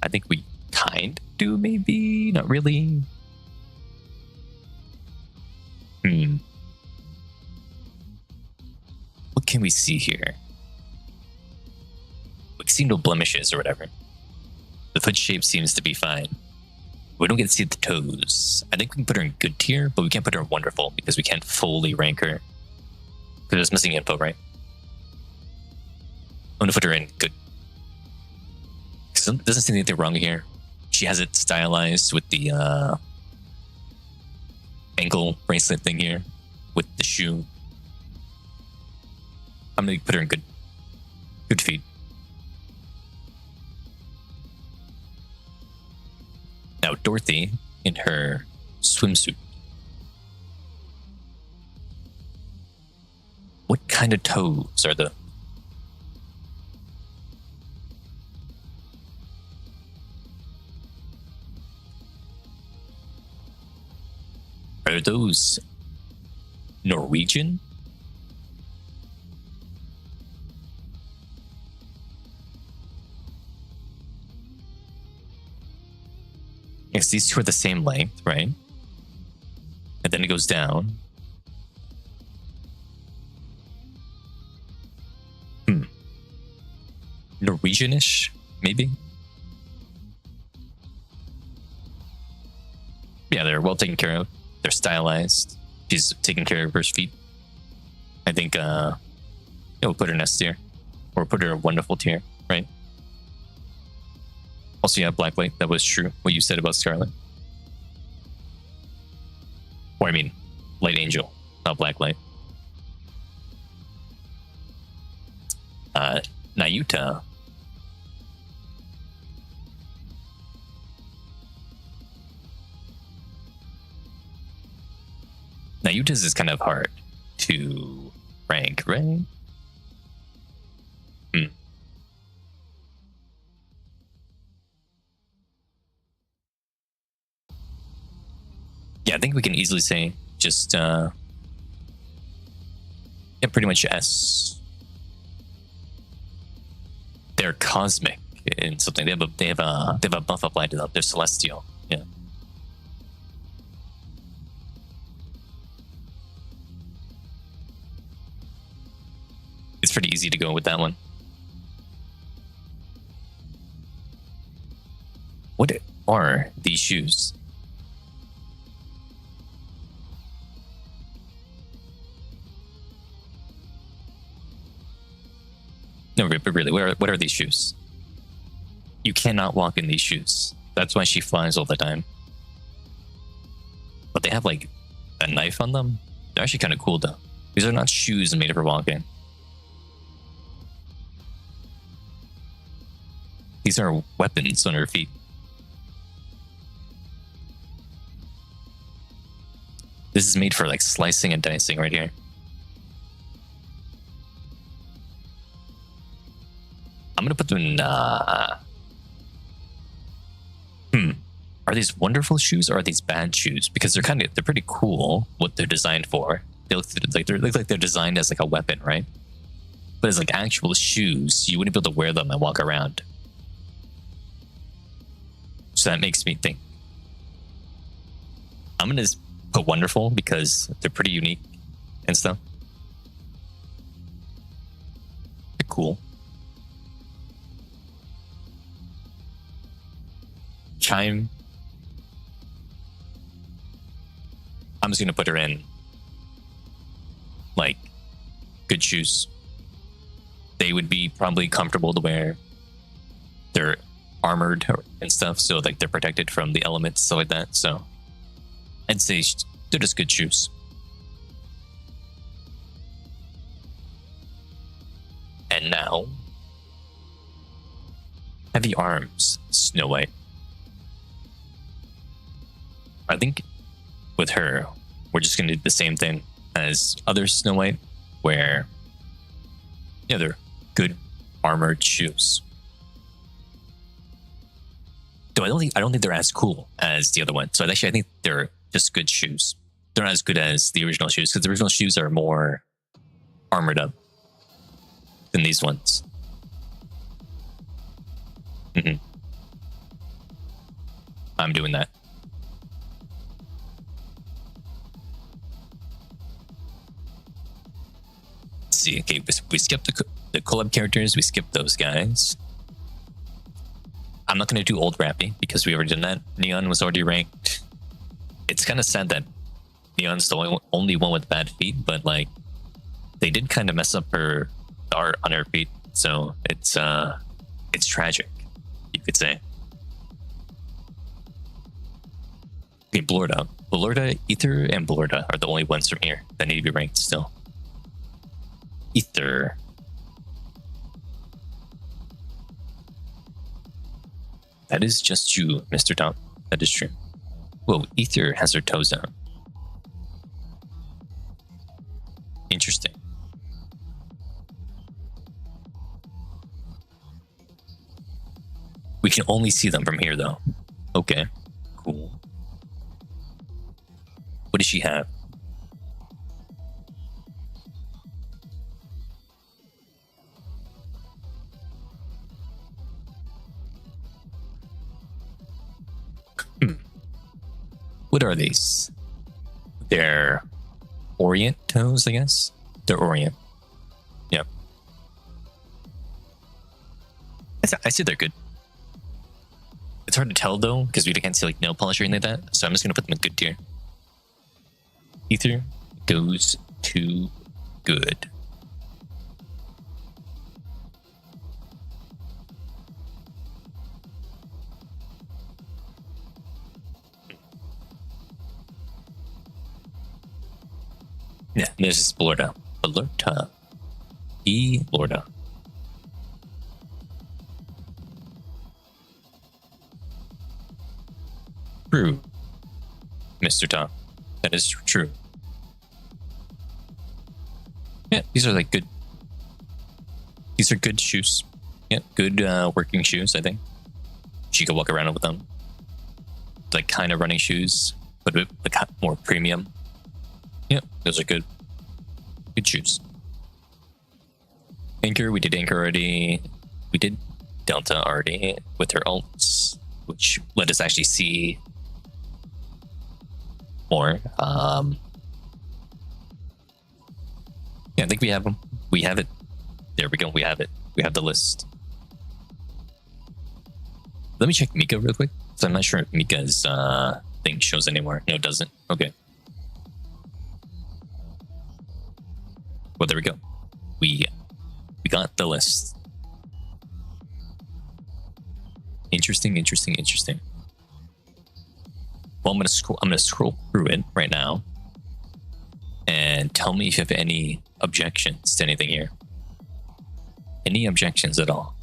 I think we kind of do, maybe. Not really. What can we see here? We see no blemishes or whatever. The foot shape seems to be fine. We don't get to see the toes. I think we can put her in good tier, but we can't put her in wonderful because we can't fully rank her. Because there's missing info, right? I'm gonna put her in good. Because it doesn't see anything wrong here. She has it stylized with the ankle bracelet thing here, with the shoe. I'm gonna put her in good feet. Now Dorothy in her swimsuit. What kind of toes are the? Are those Norwegian? Yes, these two are the same length, right? And then it goes down. Norwegianish, maybe? Yeah, they're well taken care of. They're stylized. She's taking care of her feet. I think yeah, we'll put her in S tier. Or put her in wonderful tier, right? Also, yeah, Blacklight. That was true, what you said about Scarlet. Or I mean, Light Angel, not Blacklight. Nayuta. Nayuta's is kind of hard to rank, right? Yeah, I think we can easily say just yeah, pretty much S. They're cosmic in something. They have a buff applied to them. They're celestial. Yeah. pretty easy to go with that one. What are these shoes? No, but really, what are these shoes? You cannot walk in these shoes. That's why she flies all the time. But they have like a knife on them. They're actually kind of cool though. These are not shoes made for walking. These are weapons on her feet. This is made for like slicing and dicing right here. I'm gonna put them in. Are these wonderful shoes or are these bad shoes? Because they're pretty cool what they're designed for. They look like they're designed as like a weapon, right? But as like actual shoes, you wouldn't be able to wear them and walk around. So that makes me think. I'm gonna just put wonderful because they're pretty unique and stuff. They're cool. Chime. I'm just gonna put her in like good shoes. They would be probably comfortable to wear. They're armored and stuff, so like they're protected from the elements, stuff like that. So I'd say they're just good shoes. And now, heavy arms, Snow White. I think with her, we're just going to do the same thing as other Snow White, where they're good armored shoes. Though I don't think they're as cool as the other one. So I think they're just good shoes. They're not as good as the original shoes because the original shoes are more armored up than these ones. I'm doing that. Let's see, okay, we skipped the collab characters. We skipped those guys. I'm not going to do old Rappy because we already done that. Neon was already ranked. It's kind of sad that Neon's the only one with bad feet, but like they did kind of mess up the art on her feet, so it's tragic, you could say. Okay, Blorda. Blorda, Ether, and Blorda are the only ones from here that need to be ranked still. Ether. That is just you, Mr. Tom. That is true. Whoa, Ether has her toes down. Interesting. We can only see them from here, though. Okay, cool. What does she have? What are these? They're Orient toes, I guess? They're Orient. Yep. I see they're good. It's hard to tell though, because we can't see like nail polish or anything like that. So I'm just gonna put them in good tier. Ether goes to good. Yeah, this is Blorda. Blorda. Blorda. True, Mr. Tom. That is true. Yeah, these are like good. These are good shoes. Yeah, good working shoes, I think. She could walk around with them. Like kind of running shoes, but a bit like more premium. Yeah, those are good. Good shoes. Anchor, we did Anchor already. We did Delta already with her ults, which let us actually see more. Yeah, I think we have them. We have it. There we go. We have it. We have the list. Let me check Nikke real quick. So I'm not sure if Nikke's thing shows anymore. No, it doesn't. Okay. Well, there we go. We got the list. Interesting. Well, I'm gonna scroll through it right now, and tell me if you have any objections to anything here. Any objections at all?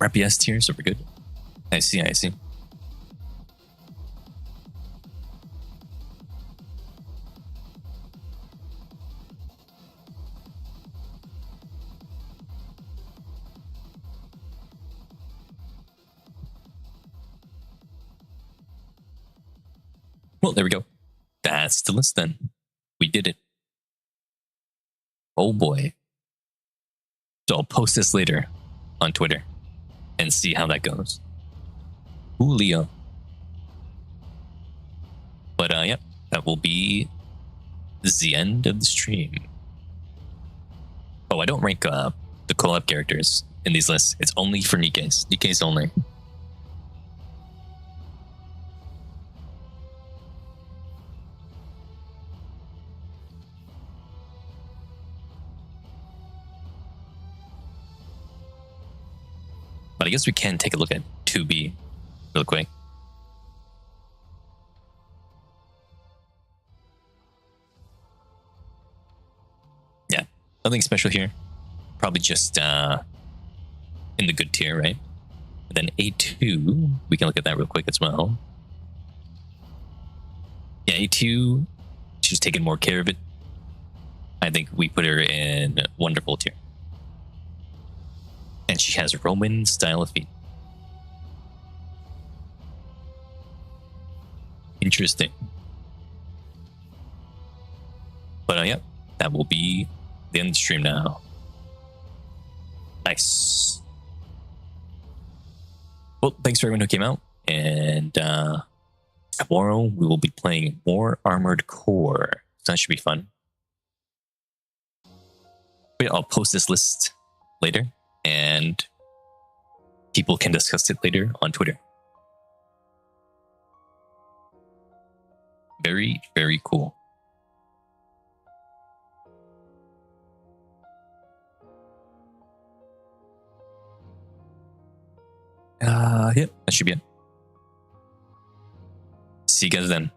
RPS tiers, so we're good. I see. Well, there we go. That's the list then. We did it. Oh boy. So I'll post this later on Twitter and see how that goes. Julio. But yeah, that will be the end of the stream. Oh, I don't rank the collab characters in these lists. It's only for Nikke's. Nikke's only. But I guess we can take a look at 2B real quick. Yeah, nothing special here. Probably just in the good tier, right? And then A2, we can look at that real quick as well. Yeah, A2, she's taking more care of it. I think we put her in wonderful tier. And she has Roman style of feet. Interesting. But yeah, that will be the end of the stream now. Nice. Well, thanks for everyone who came out. And tomorrow we will be playing more Armored Core. So that should be fun. But yeah, I'll post this list later. And people can discuss it later on Twitter. Very, very cool. Yeah, that should be it. See you guys then.